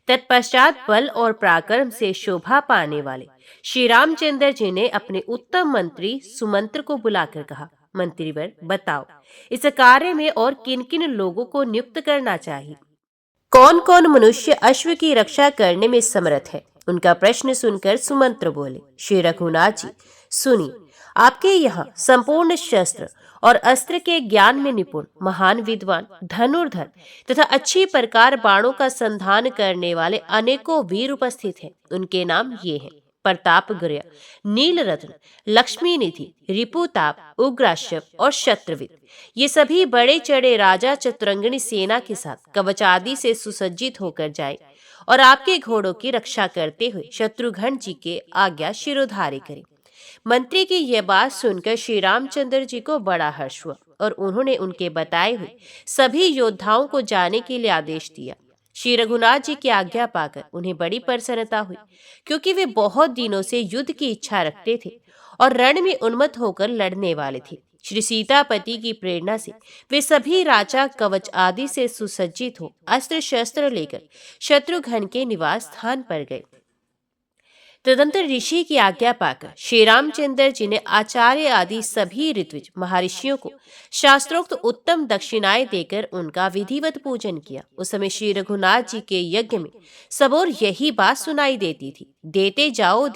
तत्पश्चात बल और पराक्रम से शोभा पाने वाले श्री रामचंद्र जी ने अपने उत्तम मंत्री सुमंत्र को बुलाकर कहा, मंत्रीवर, बताओ इस कार्य में और किन किन लोगों को नियुक्त करना चाहिए। कौन कौन मनुष्य अश्व की रक्षा करने में समर्थ है। उनका प्रश्न सुनकर सुमंत्र बोले, श्री रघुनाथ जी, सुनिए, आपके यहाँ संपूर्ण शस्त्र और अस्त्र के ज्ञान में निपुण महान विद्वान, धनुर्धर तथा अच्छी प्रकार बाणों का संधान करने वाले अनेकों वीर उपस्थित हैं। उनके नाम ये हैं, प्रतापगृह, नीलरत्न, लक्ष्मी निधि, रिपुताप, उग्राश्व और शत्रवित। ये सभी बड़े चढ़े राजा चतुरंगिणी सेना के साथ कवच आदि से सुसज्जित होकर जाए और आपके घोड़ों की रक्षा करते हुए शत्रुघ्न जी के आज्ञा शिरोधार्य करें। मंत्री की यह बात सुनकर श्री रामचंद्र जी को बड़ा हर्ष हुआ और उन्होंने उनके बताए हुए सभी योद्धाओं को जाने के लिए आदेश दिया। श्री रघुनाथ जी की आज्ञा पाकर उन्हें बड़ी प्रसन्नता हुई, क्योंकि वे बहुत दिनों से युद्ध की इच्छा रखते थे और रण में उन्मत्त होकर लड़ने वाले थे। श्री सीतापति की प्रेरणा से वे सभी राजा कवच आदि से सुसज्जित हो अस्त्र शस्त्र लेकर शत्रुघ्न के निवास स्थान पर गए। तदंतर ऋषि की आज्ञा पाकर श्री रामचंद्र जी ने आचार्य आदि सभी ऋत्विज महर्षियों को शास्त्रोक्त उत्तम दक्षिणाएं देकर उनका विधिवत पूजन किया। उस समय श्री रघुनाथ जी के यज्ञ में सबोर यही बात सुनाई देती थी, देते जाओ,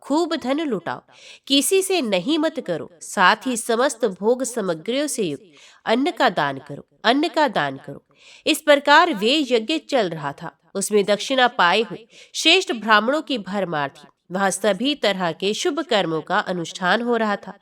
खूब धन लुटाओ, किसी से नहीं मत करो, साथ ही समस्त भोग सामग्रियों से युक्त अन्न का दान करो। इस प्रकार वे यज्ञ चल रहा था। उसमें दक्षिणा पाए हुए श्रेष्ठ ब्राह्मणों की भरमार थी। वहां सभी तरह के शुभ कर्मों का अनुष्ठान हो रहा था।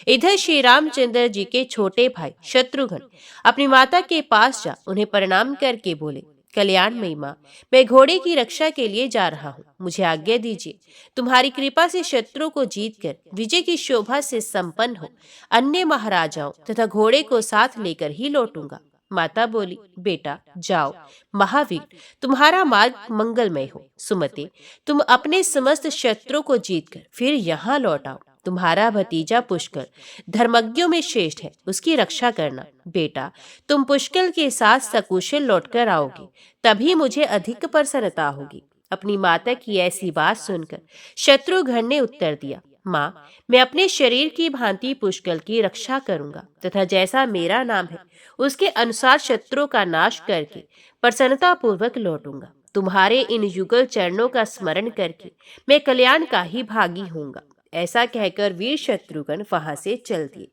इधर श्री रामचंद्र जी के छोटे भाई शत्रुघ्न अपनी माता के पास जा उन्हें प्रणाम करके बोले, कल्याणमयी माँ, मैं घोड़े की रक्षा के लिए जा रहा हूँ, मुझे आज्ञा दीजिए। तुम्हारी कृपा से शत्रु को जीतकर विजय की शोभा से संपन्न हो अन्य महाराजाओं तथा घोड़े को साथ लेकर ही लौटूंगा। माता बोली, बेटा जाओ, महावीर तुम्हारा मार्ग मंगलमय हो। सुमते, तुम अपने समस्त शत्रुओं को जीतकर फिर यहाँ लौट आओ। तुम्हारा भतीजा पुष्कर धर्मज्ञों में श्रेष्ठ है, उसकी रक्षा करना। बेटा, तुम पुष्कर के साथ सकुशल लौटकर आओगे, तभी मुझे अधिक प्रसन्नता होगी। अपनी माता की ऐसी बात सुनकर शत्रुघ्न ने उत्तर दिया, माँ, मैं अपने शरीर की भांति पुष्कर की रक्षा करूंगा तथा जैसा मेरा नाम है उसके अनुसार शत्रुओं का नाश करके प्रसन्नता पूर्वक लौटूंगा। तुम्हारे इन युगल चरणों का स्मरण करके मैं कल्याण का ही भागी होऊंगा। ऐसा कहकर वीर शत्रुघ्न वहां से चल दिए।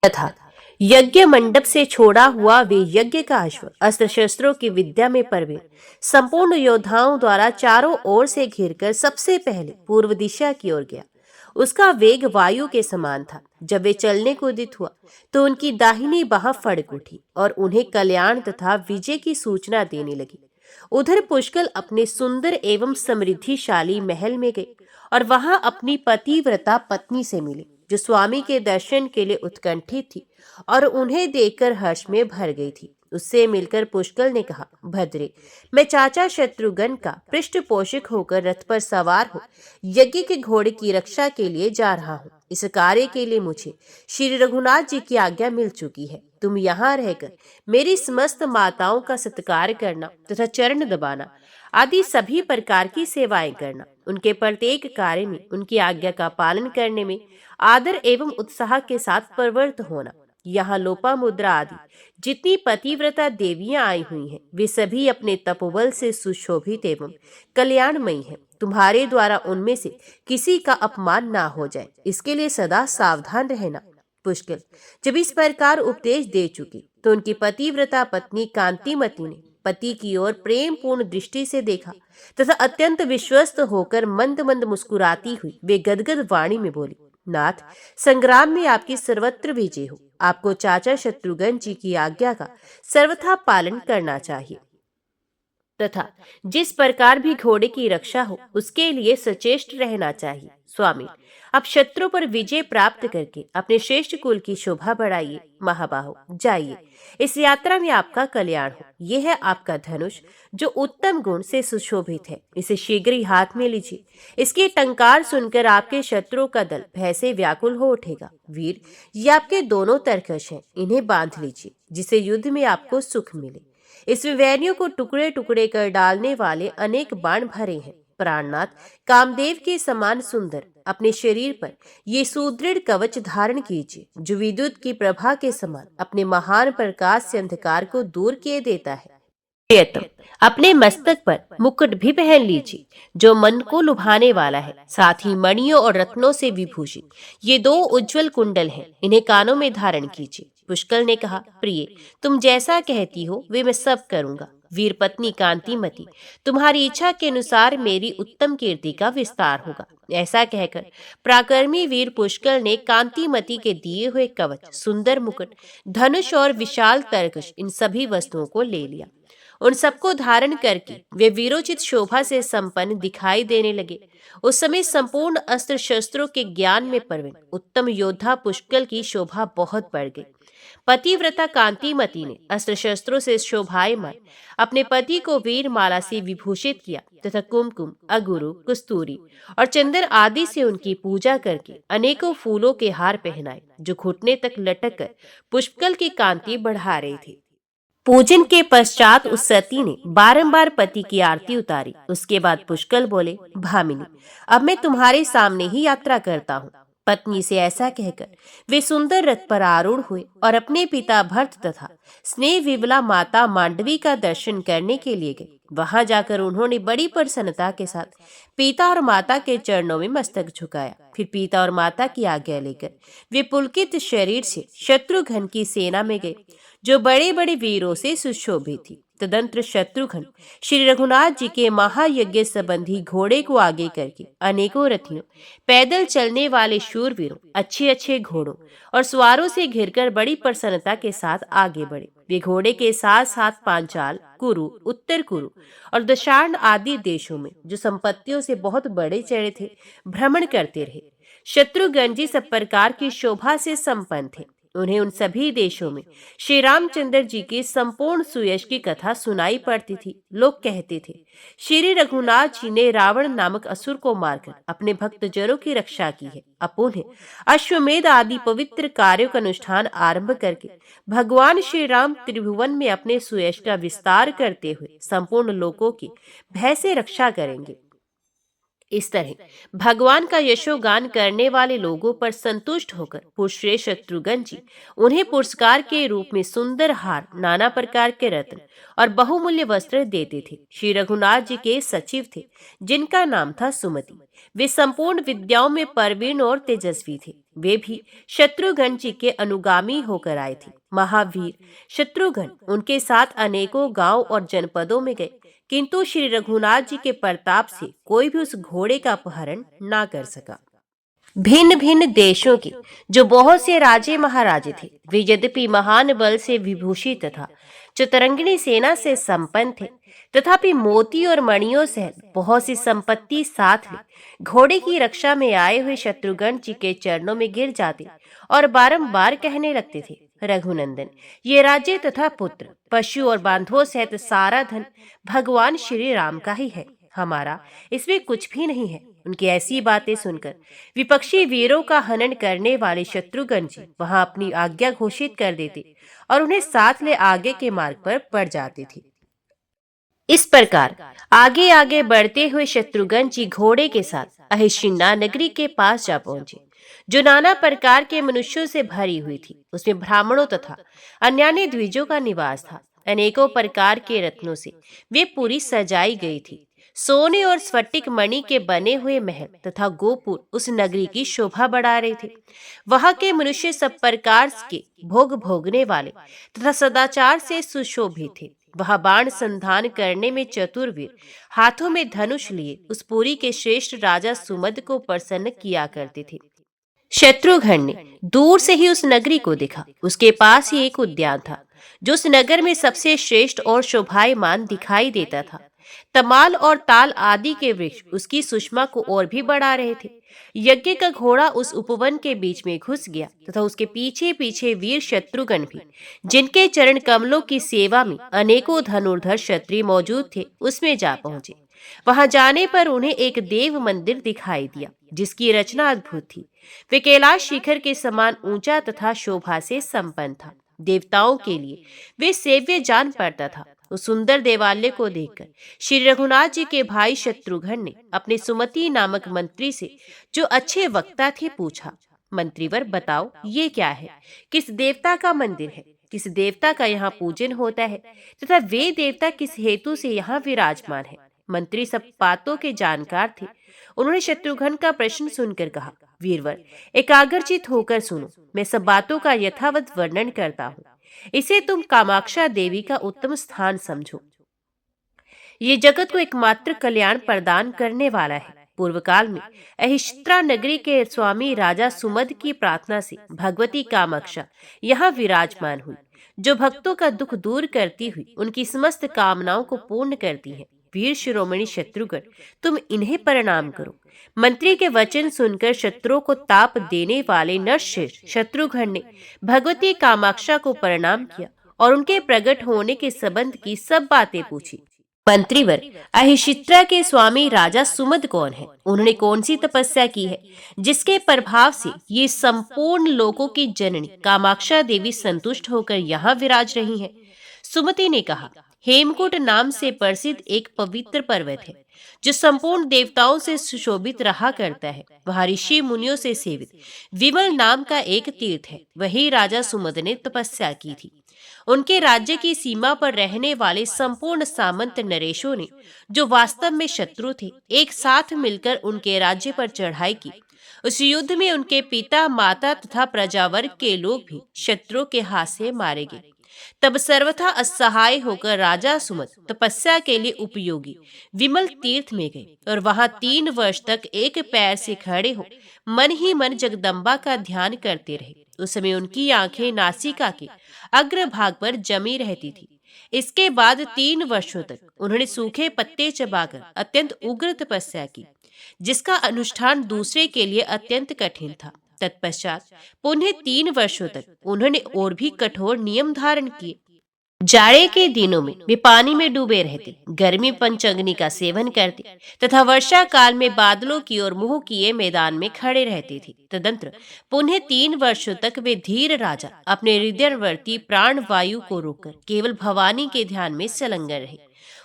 तथा यज्ञ मंडप से छोड़ा हुआ वे यज्ञ का अश्व अस्त्र शस्त्रों की विद्या में प्रवीण संपूर्ण योद्धाओं द्वारा चारों ओर से घिरकर सबसे पहले पूर्व दिशा की ओर गया। उसका वेग वायु के समान था। जब वे चलने को उदित हुआ तो उनकी दाहिनी बाह फड़क उठी और उन्हें कल्याण तथा विजय की सूचना देने लगी। उधर पुष्कल अपने सुंदर एवं समृद्धिशाली महल में गए और वहां अपनी पतिव्रता पत्नी से मिले, जो स्वामी के दर्शन के लिए उत्कंठित थी और उन्हें देखकर हर्ष में भर गई थी। उससे मिलकर पुष्कल ने कहा, भद्रे, मैं चाचा शत्रुघ्न का पृष्ठपोषक होकर रथ पर सवार हो यज्ञ के घोड़े की रक्षा के लिए जा रहा हूँ। इस कार्य के लिए मुझे श्री रघुनाथ जी की आज्ञा मिल चुकी है। तुम यहाँ रहकर मेरी समस्त माताओं का सत्कार करना तथा चरण दबाना आदि सभी प्रकार की सेवाएं करना, उनके प्रत्येक कार्य में उनकी आज्ञा का पालन करने में आदर एवं उत्साह के साथ प्रवृत्त होना। यहाँ लोपामुद्रा आदि जितनी पतिव्रता देवियां आई हुई हैं, वे सभी अपने तपोबल से सुशोभित एवं कल्याणमयी हैं। तुम्हारे द्वारा उनमें से किसी का अपमान ना हो जाए, इसके लिए सदा सावधान रहना। पुष्कल जब इस प्रकार उपदेश दे चुकी तो उनकी पतिव्रता पत्नी कांतिमती ने पति की ओर प्रेम पूर्ण दृष्टि से देखा तथा अत्यंत विश्वस्त होकर मंद मंद मुस्कुराती हुई वे गदगद वाणी में बोली, नाथ, संग्राम में आपकी सर्वत्र विजय हो। आपको चाचा शत्रुघ्न जी की आज्ञा का सर्वथा पालन करना चाहिए तथा जिस प्रकार भी घोड़े की रक्षा हो उसके लिए सचेष्ट रहना चाहिए। स्वामी, आप शत्रु पर विजय प्राप्त करके अपने श्रेष्ठ कुल की शोभा बढ़ाइए। महाबाहो, जाइए, इस यात्रा में आपका कल्याण हो। यह है आपका धनुष जो उत्तम गुण से सुशोभित है। इसे शीघ्र ही हाथ में लीजिए। इसके टंकार सुनकर आपके शत्रुओं का दल भय से व्याकुल हो उठेगा। वीर, ये आपके दोनों तरकश हैं, इन्हें बांध लीजिए जिससे युद्ध में आपको सुख मिले। इसमें वैरियों को टुकड़े टुकड़े कर डालने वाले अनेक बाण भरे हैं। प्राणनाथ, कामदेव के समान सुंदर अपने शरीर पर ये सुदृढ़ कवच धारण कीजिए जो विद्युत की प्रभा के समान अपने महान प्रकाश से अंधकार को दूर किए देता है। प्रियतम, अपने मस्तक पर मुकुट भी पहन लीजिए जो मन को लुभाने वाला है, साथ ही मणियों और रत्नों से विभूषित ये दो उज्जवल कुंडल हैं, इन्हें कानों में धारण कीजिए। पुष्कल ने कहा, प्रिय, तुम जैसा कहती हो वे मैं सब करूंगा। वीर पत्नी कांतिमती, तुम्हारी इच्छा के अनुसार मेरी उत्तम कीर्ति का विस्तार होगा। ऐसा कहकर प्राक्रमी वीर पुष्कल ने कांतिमती के दिए हुए कवच, सुंदर मुकुट, धनुष और विशाल तरकश, इन सभी वस्तुओं को ले लिया। उन सबको धारण करके वे वीरोचित शोभा से संपन्न दिखाई देने लगे। उस समय संपूर्ण अस्त्र शस्त्रों के ज्ञान में प्रवीण उत्तम योद्धा पुष्कल की शोभा बहुत बढ़ गई। पतिव्रता कांतिमती ने अस्त्र शस्त्रों से शोभायमान अपने पति को वीर माला से विभूषित किया तथा कुमकुम, अगुरु, कस्तूरी और चंदन आदि से उनकी पूजा करके अनेकों फूलों के हार पहनाए जो घुटने तक लटक कर पुष्कल की कांति बढ़ा रहे थे। पूजन के पश्चात उस सती ने बारंबार पति की आरती उतारी। उसके बाद पुष्कल बोले, भामिनी, अब मैं तुम्हारे सामने ही यात्रा करता हूँ। पत्नी से ऐसा कहकर वे सुंदर रथ पर आरूढ़ हुए और अपने पिता भरत तथा स्नेह विवला माता मांडवी का दर्शन करने के लिए गए। वहां जाकर उन्होंने बड़ी प्रसन्नता के साथ पिता और माता के चरणों में मस्तक झुकाया। फिर पिता और माता की आज्ञा लेकर वे पुलकित शरीर से शत्रुघ्न की सेना में गए जो बड़े बड़े वीरों से सुशोभित थी। तदंतर शत्रुघ्न श्री रघुनाथ जी के महायज्ञ संबंधी घोड़े को आगे करके अनेकों रथियों, पैदल चलने वाले शूरवीरों, अच्छे अच्छे घोड़ों और सवारों से घिरकर बड़ी प्रसन्नता के साथ आगे बढ़े। वे घोड़े के साथ साथ पांचाल, कुरु, उत्तर कुरु और दशार्ण आदि देशों में जो संपत्तियों से बहुत बड़े चढ़े थे भ्रमण करते रहे। शत्रुघ्न जी सब प्रकार की शोभा से संपन्न थे। उन्हें उन सभी देशों में श्री रामचंद्र जी की संपूर्ण सुयश की कथा सुनाई पड़ती थी। लोग कहते थे, श्री रघुनाथ जी ने रावण नामक असुर को मारकर अपने भक्तजनों की रक्षा की है। अब उन्हें अश्वमेध आदि पवित्र कार्यों का अनुष्ठान आरंभ करके भगवान श्री राम त्रिभुवन में अपने सुयश का विस्तार करते हुए संपूर्ण लोगों की भय से रक्षा करेंगे। इस तरह भगवान का यशोगान करने वाले लोगों पर संतुष्ट होकर पुष्य शत्रुघ्न जी उन्हें पुरस्कार के रूप में सुंदर हार, नाना प्रकार के रत्न और बहुमूल्य वस्त्र देते थे। श्री रघुनाथ जी के सचिव थे, जिनका नाम था सुमति। वे संपूर्ण विद्याओं में प्रवीण और तेजस्वी थे। वे भी शत्रुघ्न जी के अनुगामी होकर आए थे। महावीर शत्रुघ्न उनके साथ अनेकों गांव और जनपदों में गए, किंतु श्री रघुनाथ जी के प्रताप से कोई भी उस घोड़े का अपहरण ना कर सका। भिन्न भिन्न देशों के जो बहुत से राजे महाराजे थे, वे यद्यपि महान बल से विभूषित तथा चतुरंगिणी सेना से संपन्न थे, तथापि मोती और मणियों सहित बहुत सी संपत्ति साथ में घोड़े की रक्षा में आए हुए शत्रुघ्न जी के चरणों में गिर जाते और बारंबार कहने लगते थे, रघुनंदन, ये राज्य तथा पुत्र, पशु और बांधवों सहित सारा धन भगवान श्री राम का ही है, हमारा इसमें कुछ भी नहीं है। उनकी ऐसी बातें सुनकर विपक्षी वीरों का हनन करने वाले शत्रुघ्न जी वहां अपनी आज्ञा घोषित कर देते और उन्हें साथ ले आगे के मार्ग पर बढ़ जाते थे। इस प्रकार आगे आगे बढ़ते हुए शत्रुघ्न जी घोड़े के साथ अहिशिन्ना नगरी के पास जा पहुंचे, जो नाना प्रकार के मनुष्यों से भरी हुई थी। उसमें ब्राह्मणों तथा अन्यान्य द्विजों का निवास था। अनेकों प्रकार के रत्नों से वे पूरी सजाई गई थी। सोने और स्फटिक मणि के बने हुए महल तथा गोपुर उस नगरी की शोभा बढ़ा रहे थे। वहां के मनुष्य सब प्रकार के भोग भोगने वाले तथा सदाचार से सुशोभित थे। वह बाण संधान करने में चतुर वीर हाथों में धनुष लिए उस पुरी के श्रेष्ठ राजा सुमद को प्रसन्न किया करते थे। शत्रुघ्न ने दूर से ही उस नगरी को देखा। उसके पास ही एक उद्यान था, जो उस नगर में सबसे श्रेष्ठ और शोभायमान दिखाई देता था। तमाल और ताल आदि के वृक्ष उसकी सुषमा को और भी बढ़ा रहे थे। यज्ञ का घोड़ा उस उपवन के बीच में घुस गया तथा उसके पीछे पीछे वीर शत्रुघ्न भी, जिनके चरण कमलों की सेवा में अनेकों धनुर्धर क्षत्रिय मौजूद थे, उसमें जा पहुंचे। वहां जाने पर उन्हें एक देव मंदिर दिखाई दिया, जिसकी रचना अद्भुत थी। वे कैलाश शिखर के समान ऊंचा तथा शोभा से संपन्न था। देवताओं के लिए वे सेव्य जान पड़ता था। उस सुंदर देवालय को देखकर श्री रघुनाथ जी के भाई शत्रुघ्न ने अपने सुमति नामक मंत्री से, जो अच्छे वक्ता थे, पूछा, मंत्रीवर बताओ, ये क्या है? किस देवता का मंदिर है? किस देवता का यहाँ पूजन होता है तथा वे देवता किस हेतु से यहाँ विराजमान है? मंत्री सब बातों के जानकार थे। उन्होंने शत्रुघ्न का प्रश्न सुनकर कहा, वीरवर, एकाग्रचित होकर सुनो, मैं सब बातों का यथावत वर्णन करता हूँ। इसे तुम कामाक्षा देवी का उत्तम स्थान समझो। ये जगत को एकमात्र कल्याण प्रदान करने वाला है। पूर्व काल में अहिष्त्रा नगरी के स्वामी राजा सुमद की प्रार्थना से भगवती कामाक्षा यहाँ विराजमान हुई, जो भक्तों का दुख दूर करती हुई उनकी समस्त कामनाओं को पूर्ण करती है। वीर शिरोमणि शत्रुघ्न, तुम इन्हें प्रणाम करो। मंत्री के वचन सुनकर शत्रुओं को ताप देने वाले नरश्रेष्ठ शत्रुघ्न ने भगवती कामाक्षा को प्रणाम किया और उनके प्रकट होने के संबंध की सब बातें पूछी। मंत्रीवर, अहिशित्रा के स्वामी राजा सुमद कौन है? उन्होंने कौन सी तपस्या की है, जिसके प्रभाव से ये संपूर्ण लोकों की जननी कामाक्षा देवी संतुष्ट होकर यहाँ विराज रही हैं? सुमति ने कहा, हेमकूट नाम से प्रसिद्ध एक पवित्र पर्वत है, जो संपूर्ण देवताओं से सुशोभित रहा करता है। वह ऋषि मुनियों से सेवित विमल नाम का एक तीर्थ है। वही राजा सुमद ने तपस्या की थी। उनके राज्य की सीमा पर रहने वाले संपूर्ण सामंत नरेशों ने, जो वास्तव में शत्रु थे, एक साथ मिलकर उनके राज्य पर चढ़ाई की। उस युद्ध में उनके पिता, माता तथा प्रजावर्ग के लोग भी शत्रुओं के हाथ से मारे गए। तब सर्वथा असहाय होकर राजा सुमद तपस्या के लिए उपयोगी विमल तीर्थ में गए और वहां 3 वर्ष तक एक पैर से खड़े हो मन ही मन जगदम्बा का ध्यान करते रहे। उस समय उनकी आंखें नासिका के अग्रभाग पर जमी रहती थी। इसके बाद 3 वर्षों तक उन्होंने सूखे पत्ते चबाकर अत्यंत उग्र तपस्या की, जिसका अनुष्ठान दूसरे के लिए अत्यंत कठिन था। तत्पश्चात पुनः 3 वर्षों तक उन्होंने और भी कठोर नियम धारण किए। जाड़े के दिनों में वे पानी में डूबे रहते, गर्मी पंचअग्नि का सेवन करते तथा वर्षा काल में बादलों की ओर मुंह किए मैदान में खड़े रहते थे। तदंतर पुनः 3 वर्षों तक वे धीर राजा अपने हृदयवर्ती प्राण वायु को रोककर केवल भवानी के ध्यान में संलग्न रहे।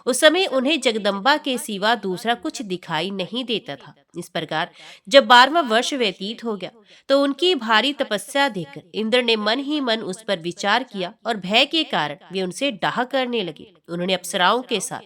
उस समय उन्हें जगदम्बा के सिवा दूसरा कुछ दिखाई नहीं देता था। इस प्रकार जब 12वां वर्ष व्यतीत हो गया तो उनकी भारी तपस्या देखकर इंद्र ने मन ही मन उस पर विचार किया और भय के कारण वे उनसे डाह करने लगे। उन्होंने अप्सराओं के साथ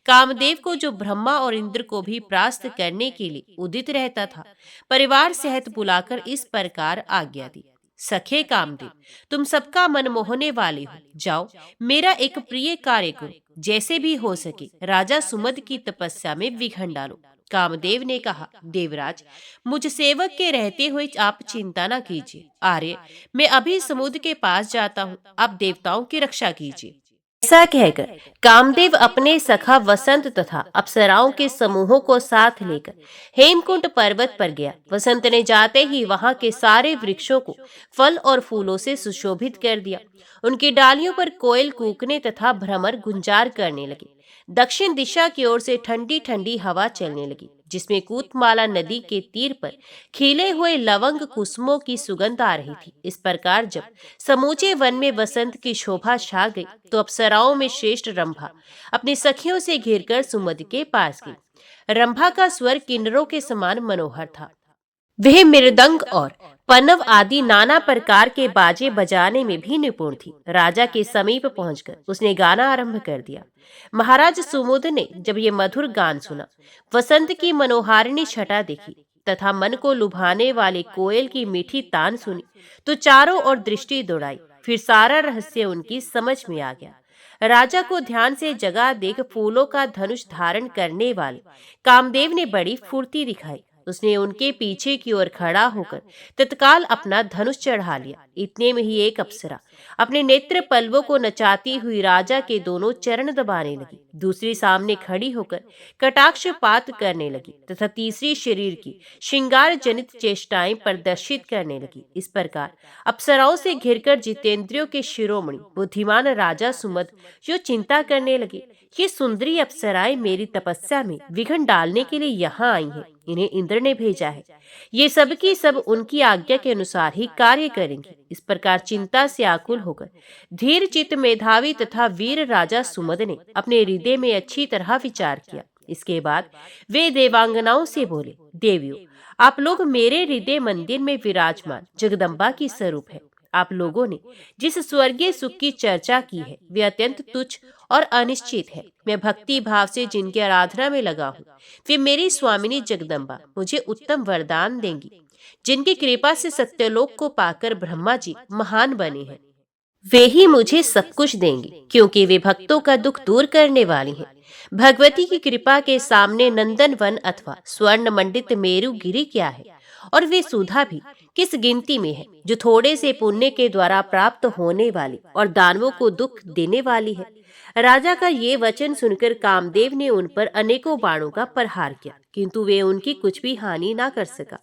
कामदेव को, जो ब्रह्मा और इंद्र को भी परास्त करने के लिए उदित रहता था, परिवार सहित बुलाकर इस प्रकार आज्ञा दी। सखे कामदेव, तुम सबका मन मोहने वाले हो, जाओ मेरा एक प्रिय कार्य करो, जैसे भी हो सके राजा सुमद की तपस्या में विघ्न डालो। कामदेव ने कहा, देवराज, मुझ सेवक के रहते हुए आप चिंता न कीजिए। आर्य, मैं अभी समुद्र के पास जाता हूँ, आप देवताओं की रक्षा कीजिए। ऐसा कहकर कामदेव अपने सखा वसंत तथा अप्सराओं के समूहों को साथ लेकर हेमकुंड पर्वत पर गया। वसंत ने जाते ही वहां के सारे वृक्षों को फल और फूलों से सुशोभित कर दिया। उनकी डालियों पर कोयल कूकने तथा भ्रमर गुंजार करने लगे। दक्षिण दिशा की ओर से ठंडी ठंडी हवा चलने लगी, जिसमें कूतमाला नदी के तीर पर खिले हुए लवंग कुसुमों की सुगंध आ रही थी। इस प्रकार जब समूचे वन में वसंत की शोभा छा गई तो अप्सराओं में श्रेष्ठ रंभा अपनी सखियों से घिरकर सुमद के पास गई। रंभा का स्वर किन्नरों के समान मनोहर था। वह मृदंग और पनव आदि नाना प्रकार के बाजे बजाने में भी निपुण थी। राजा के समीप पहुंचकर उसने गाना आरंभ कर दिया। महाराज सुमुद ने जब ये मधुर गान सुना, वसंत की मनोहारिणी छटा देखी तथा मन को लुभाने वाले कोयल की मीठी तान सुनी, तो चारों ओर दृष्टि दौड़ाई। फिर सारा रहस्य उनकी समझ में आ गया। राजा को ध्यान से जगा देख फूलों का धनुष धारण करने वाले कामदेव ने बड़ी फुर्ती दिखाई। उसने उनके पीछे की ओर खड़ा होकर तत्काल अपना धनुष चढ़ा लिया। इतने में ही एक अप्सरा अपने नेत्र पल्लवों को नचाती हुई राजा के दोनों चरण दबाने लगी। दूसरी सामने खड़ी होकर कटाक्षपात करने लगी तथा तीसरी शरीर की श्रृंगार जनित चेष्टाएं प्रदर्शित करने लगी। इस प्रकार अप्सराओं से घिरकर जितेंद्रियों के शिरोमणि बुद्धिमान राजा सुमद जो चिंता करने लगे, ये सुंदरी अप्सराएं मेरी तपस्या में विघ्न डालने के लिए यहाँ आई हैं। इन्हें इंद्र ने भेजा है। ये सब की सब उनकी आज्ञा के अनुसार ही कार्य करेंगे। इस प्रकार चिंता से आकुल होकर धीर चित्त मेधावी तथा वीर राजा सुमद ने अपने हृदय में अच्छी तरह विचार किया। इसके बाद वे देवांगनाओं से बोले, देवियों, आप लोग मेरे हृदय मंदिर में विराजमान जगदम्बा की स्वरूप है। आप लोगों ने जिस स्वर्गीय सुख की चर्चा की है वे अत्यंत तुच्छ और अनिश्चित है। मैं भक्ति भाव से जिनकी आराधना में लगा हूँ, वे मेरी स्वामिनी जगदम्बा मुझे उत्तम वरदान देंगी, जिनकी कृपा से सत्यलोक को पाकर ब्रह्मा जी महान बने हैं। वे ही मुझे सब कुछ देंगे, क्योंकि वे भक्तों का दुख दूर करने वाली हैं। भगवती की कृपा के सामने नंदन वन अथवा स्वर्ण मंडित मेरु गिरी क्या है, और वे सुधा भी किस गिनती में है, जो थोड़े से पुण्य के द्वारा प्राप्त होने वाली और दानवों को दुख देने वाली है। राजा का ये वचन सुनकर कामदेव ने उन पर अनेकों बाणों का प्रहार किया, किंतु वे उनकी कुछ भी हानि ना कर सका।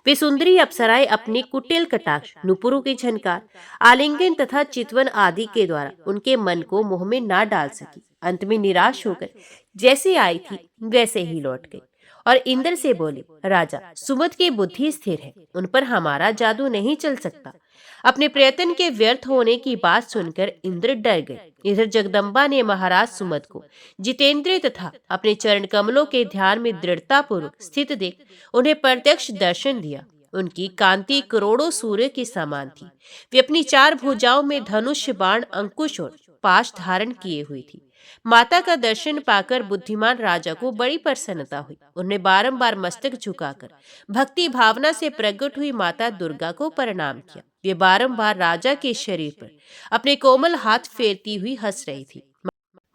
वे सुंदरी अप्सराएं अपनी कुटिल कटाक्ष, नुपुरों की झनकार, आलिंगन तथा चितवन आदि के द्वारा उनके मन को मोह में ना डाल सकी। अंत में निराश होकर जैसे आई थी वैसे ही लौट गई और इंद्र से बोले, राजा, सुमद की बुद्धि स्थिर है, उन पर हमारा जादू नहीं चल सकता। अपने प्रयत्न के व्यर्थ होने की बात सुनकर इंद्र डर गए। इधर जगदम्बा ने महाराज सुमद को जितेंद्रिय तथा अपने चरण कमलों के ध्यान में दृढ़ता पूर्वक स्थित देख उन्हें प्रत्यक्ष दर्शन दिया। उनकी कांति करोड़ों सूर्य की समान थी। वे अपनी 4 भुजाओं में धनुष, बाण, अंकुश और पाश धारण किए हुई थी। माता का दर्शन पाकर बुद्धिमान राजा को बड़ी प्रसन्नता हुई। उन्होंने बारंबार मस्तक झुकाकर भक्ति भावना से प्रकट हुई माता दुर्गा को प्रणाम किया। वे बारंबार राजा के शरीर पर अपने कोमल हाथ फेरती हुई हंस रही थी।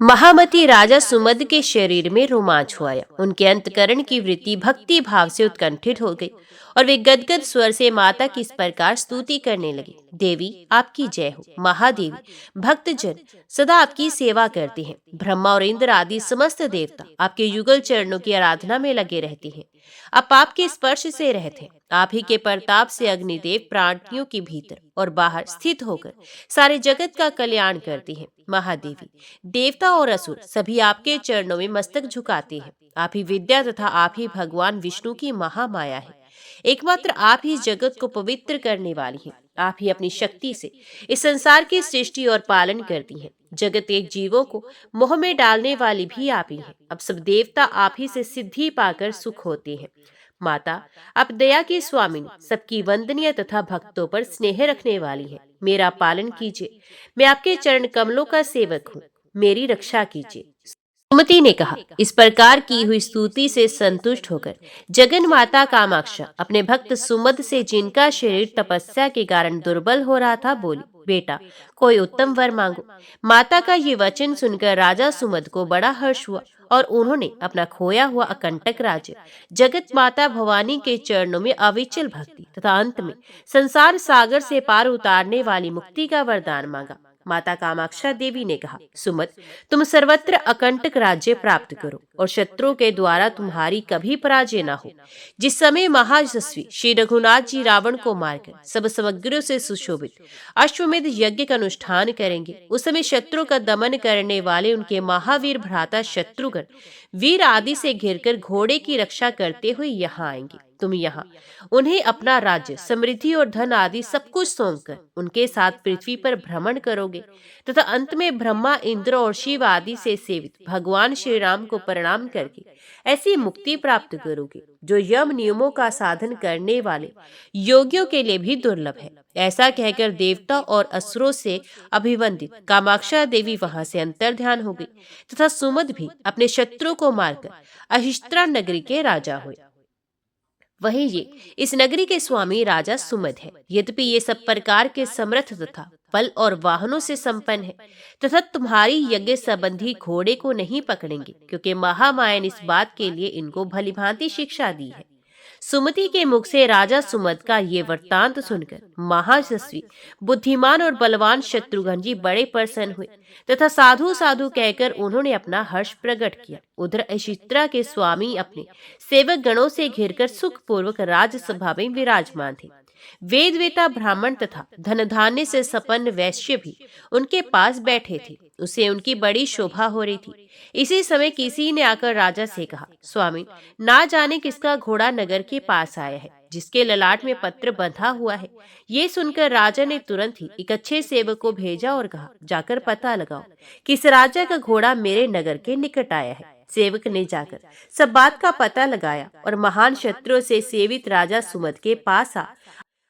महामती राजा सुमद के शरीर में रोमांच हुआ। उनके अंतकरण की वृत्ति भक्ति भाव से उत्कंठित हो गई और वे गदगद स्वर से माता की इस प्रकार स्तुति करने लगे, देवी आपकी जय हो। महादेवी, भक्तजन सदा आपकी सेवा करते हैं। ब्रह्मा और इंद्र आदि समस्त देवता आपके युगल चरणों की आराधना में लगे रहते हैं। आप आपके स्पर्श से रहते हैं। आप ही के प्रताप से अग्निदेव प्राणियों के भीतर और बाहर स्थित होकर सारे जगत का कल्याण करते हैं। महादेवी, देवता और असुर सभी आपके चरणों में मस्तक झुकाते हैं। आप ही विद्या तथा आप ही भगवान विष्णु की महामाया है। एकमात्र आप ही जगत को पवित्र करने वाली हैं। आप ही अपनी शक्ति से इस संसार की सृष्टि और पालन करती हैं। जगत के जीवों को मोह में डालने वाली भी आप ही हैं। अब सब देवता आप ही से सिद्धि पाकर सुख होते हैं। माता, आप दया की स्वामिनी, सबकी वंदनीय तथा भक्तों पर स्नेह रखने वाली है। मेरा पालन कीजिए, मैं आपके चरण कमलों का सेवक हूँ, मेरी रक्षा कीजिए। सुमति ने कहा। इस प्रकार की हुई स्तुति से संतुष्ट होकर जगन माता कामाक्षा अपने भक्त सुमद से, जिनका शरीर तपस्या के कारण दुर्बल हो रहा था, बोली, बेटा, कोई उत्तम वर मांगो। माता का ये वचन सुनकर राजा सुमद को बड़ा हर्ष हुआ और उन्होंने अपना खोया हुआ अकंटक राज्य, जगत माता भवानी के चरणों में अविचल भक्ति तथा अंत में संसार सागर से पार उतारने वाली मुक्ति का वरदान मांगा। माता कामाक्षा देवी ने कहा, सुमत, तुम सर्वत्र अकंटक राज्य प्राप्त करो और शत्रुओं के द्वारा तुम्हारी कभी पराजय न हो। जिस समय महायशस्वी श्री रघुनाथ जी रावण को मारकर सब सामग्रियों से सुशोभित अश्वमेध यज्ञ का अनुष्ठान करेंगे, उस समय शत्रु का दमन करने वाले उनके महावीर भ्राता शत्रुघ्न वीर आदि से घिरकर घोड़े की रक्षा करते हुए यहाँ आएंगे। तुम यहाँ उन्हें अपना राज्य, समृद्धि और धन आदि सब कुछ सौंपकर उनके साथ पृथ्वी पर भ्रमण करोगे तथा अंत में ब्रह्मा, इंद्र और शिव आदि से सेवित भगवान श्री राम को प्रणाम करके ऐसी मुक्ति प्राप्त करोगे जो यम नियमों का साधन करने वाले योगियों के लिए भी दुर्लभ है। ऐसा कहकर देवता और असुरों से अभिवंदित कामाक्षा देवी वहां से अंतर्ध्यान हो गई तथा सुमद भी अपने शत्रु को मारकर अहिष्त्रा नगरी के राजा हुए। वहीं ये इस नगरी के स्वामी राजा सुमद है। यद्यपि ये सब प्रकार के समर्थ तथा बल और वाहनों से संपन्न है तथा तुम्हारी यज्ञ संबंधी घोड़े को नहीं पकड़ेंगे, क्योंकि महामाया ने इस बात के लिए इनको भलीभांति शिक्षा दी है। सुमति के मुख से राजा सुमद का ये वृत्तांत सुनकर महायशस्वी, बुद्धिमान और बलवान शत्रुघ्न जी बड़े प्रसन्न हुए तथा साधु साधु कहकर उन्होंने अपना हर्ष प्रकट किया। उधर अशित्रा के स्वामी अपने सेवक गणों से घिरकर सुखपूर्वक राजसभा में विराजमान थे। वेद वेता ब्राह्मण तथा धन धान्य से संपन्न वैश्य भी उनके पास बैठे थे। उसे उनकी बड़ी शोभा हो रही थी। इसी समय किसी ने आकर राजा से कहा, स्वामी, ना जाने किसका घोड़ा नगर के पास आया है, जिसके ललाट में पत्र बंधा हुआ है। ये सुनकर राजा ने तुरंत ही एक अच्छे सेवक को भेजा और कहा, जाकर पता लगाओ किस राजा का घोड़ा मेरे नगर के निकट आया है। सेवक ने जाकर सब बात का पता लगाया और महान शत्रुओं से सेवित राजा सुमद के पास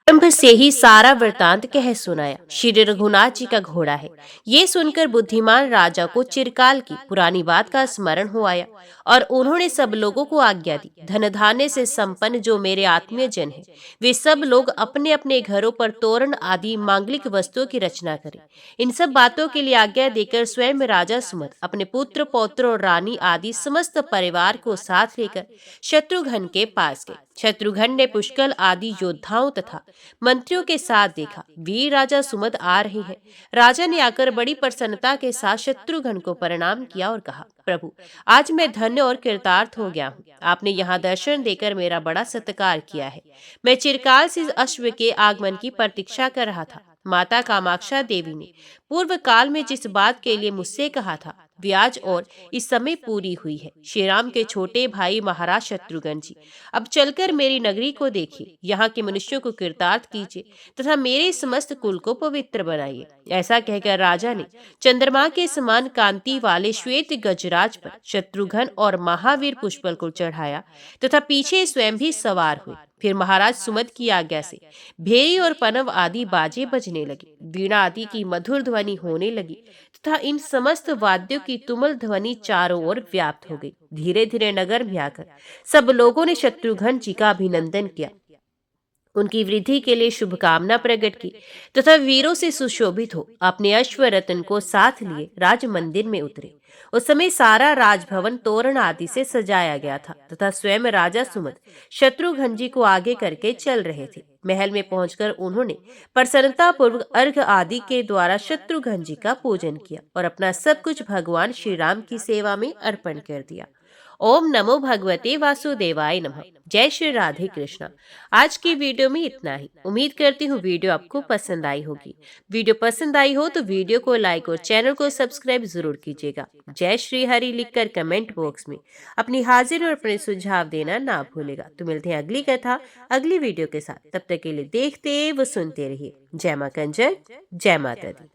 आरंभ से ही सारा वृतांत कह सुनाया। श्री रघुनाथ जी का घोड़ा है। ये सुनकर बुद्धिमान राजा को चिरकाल की पुरानी बात का स्मरण हो आया और उन्होंने सब लोगों को आज्ञा दी, धन धान्य से संपन्न जो मेरे आत्मीय जन है, वे सब लोग अपने अपने घरों पर तोरण आदि मांगलिक वस्तुओं की रचना करें। इन सब बातों के लिए आज्ञा देकर स्वयं राजा सुमद अपने पुत्र, पौत्र और रानी आदि समस्त परिवार को साथ लेकर शत्रुघ्न के पास गए। शत्रुघ्न ने पुष्कल आदि योद्धाओं तथा मंत्रियों के साथ देखा, वीर राजा सुमद आ रहे हैं। राजा ने आकर बड़ी प्रसन्नता के साथ शत्रुघ्न को प्रणाम किया और कहा, प्रभु, आज मैं धन्य और कृतार्थ हो गया हूँ। आपने यहाँ दर्शन देकर मेरा बड़ा सत्कार किया है। मैं चिरकाल से इस अश्व के आगमन की प्रतीक्षा कर रहा था। माता कामाक्षा देवी ने पूर्व काल में जिस बात के लिए मुझसे कहा था, व्याज और इस समय पूरी हुई है। श्री राम के छोटे भाई महाराज शत्रुघ्न जी, अब चलकर मेरी नगरी को देखिए, यहाँ के मनुष्यों को कृतार्थ कीजिए तथा मेरे समस्त कुल को पवित्र बनाइए। ऐसा कहकर राजा ने चंद्रमा के समान कांति वाले श्वेत गजराज पर शत्रुघ्न और महावीर पुष्पल को चढ़ाया तथा पीछे स्वयं भी सवार हुए। फिर महाराज सुमद की आज्ञा से भेरी और पनव आदि बाजे बजने लगे, वीणा आदि की मधुर ध्वनि होने लगी तथा इन समस्त वाद्यों की तुमुल ध्वनि चारों ओर व्याप्त हो गई। धीरे धीरे नगर में आकर सब लोगों ने शत्रुघ्न जी का अभिनंदन किया, उनकी वृद्धि के लिए शुभकामना प्रकट की तथा वीरों से सुशोभित हो अपने अश्व रत्न को साथ लिए राज मंदिर में उतरे। उस समय सारा राजभवन तोरण आदि से सजाया गया था तथा स्वयं राजा सुमद शत्रुघ्न जी को आगे करके चल रहे थे। महल में पहुंचकर उन्होंने प्रसन्नता पूर्वक अर्घ आदि के द्वारा शत्रुघ्न जी का पूजन किया और अपना सब कुछ भगवान श्री राम की सेवा में अर्पण कर दिया। ओम नमो भगवते वासुदेवाय नमः। जय श्री राधे कृष्णा। आज की वीडियो में इतना ही। उम्मीद करती हूँ वीडियो आपको पसंद आई होगी। वीडियो पसंद आई हो तो वीडियो को लाइक और चैनल को सब्सक्राइब जरूर कीजिएगा। जय श्री हरि लिखकर कमेंट बॉक्स में अपनी हाजिर और अपने सुझाव देना ना भूलेगा। तो मिलते हैं अगली कथा अगली वीडियो के साथ। तब तक के लिए देखते व सुनते रहिए। जय मां कंजर, जय माता दी।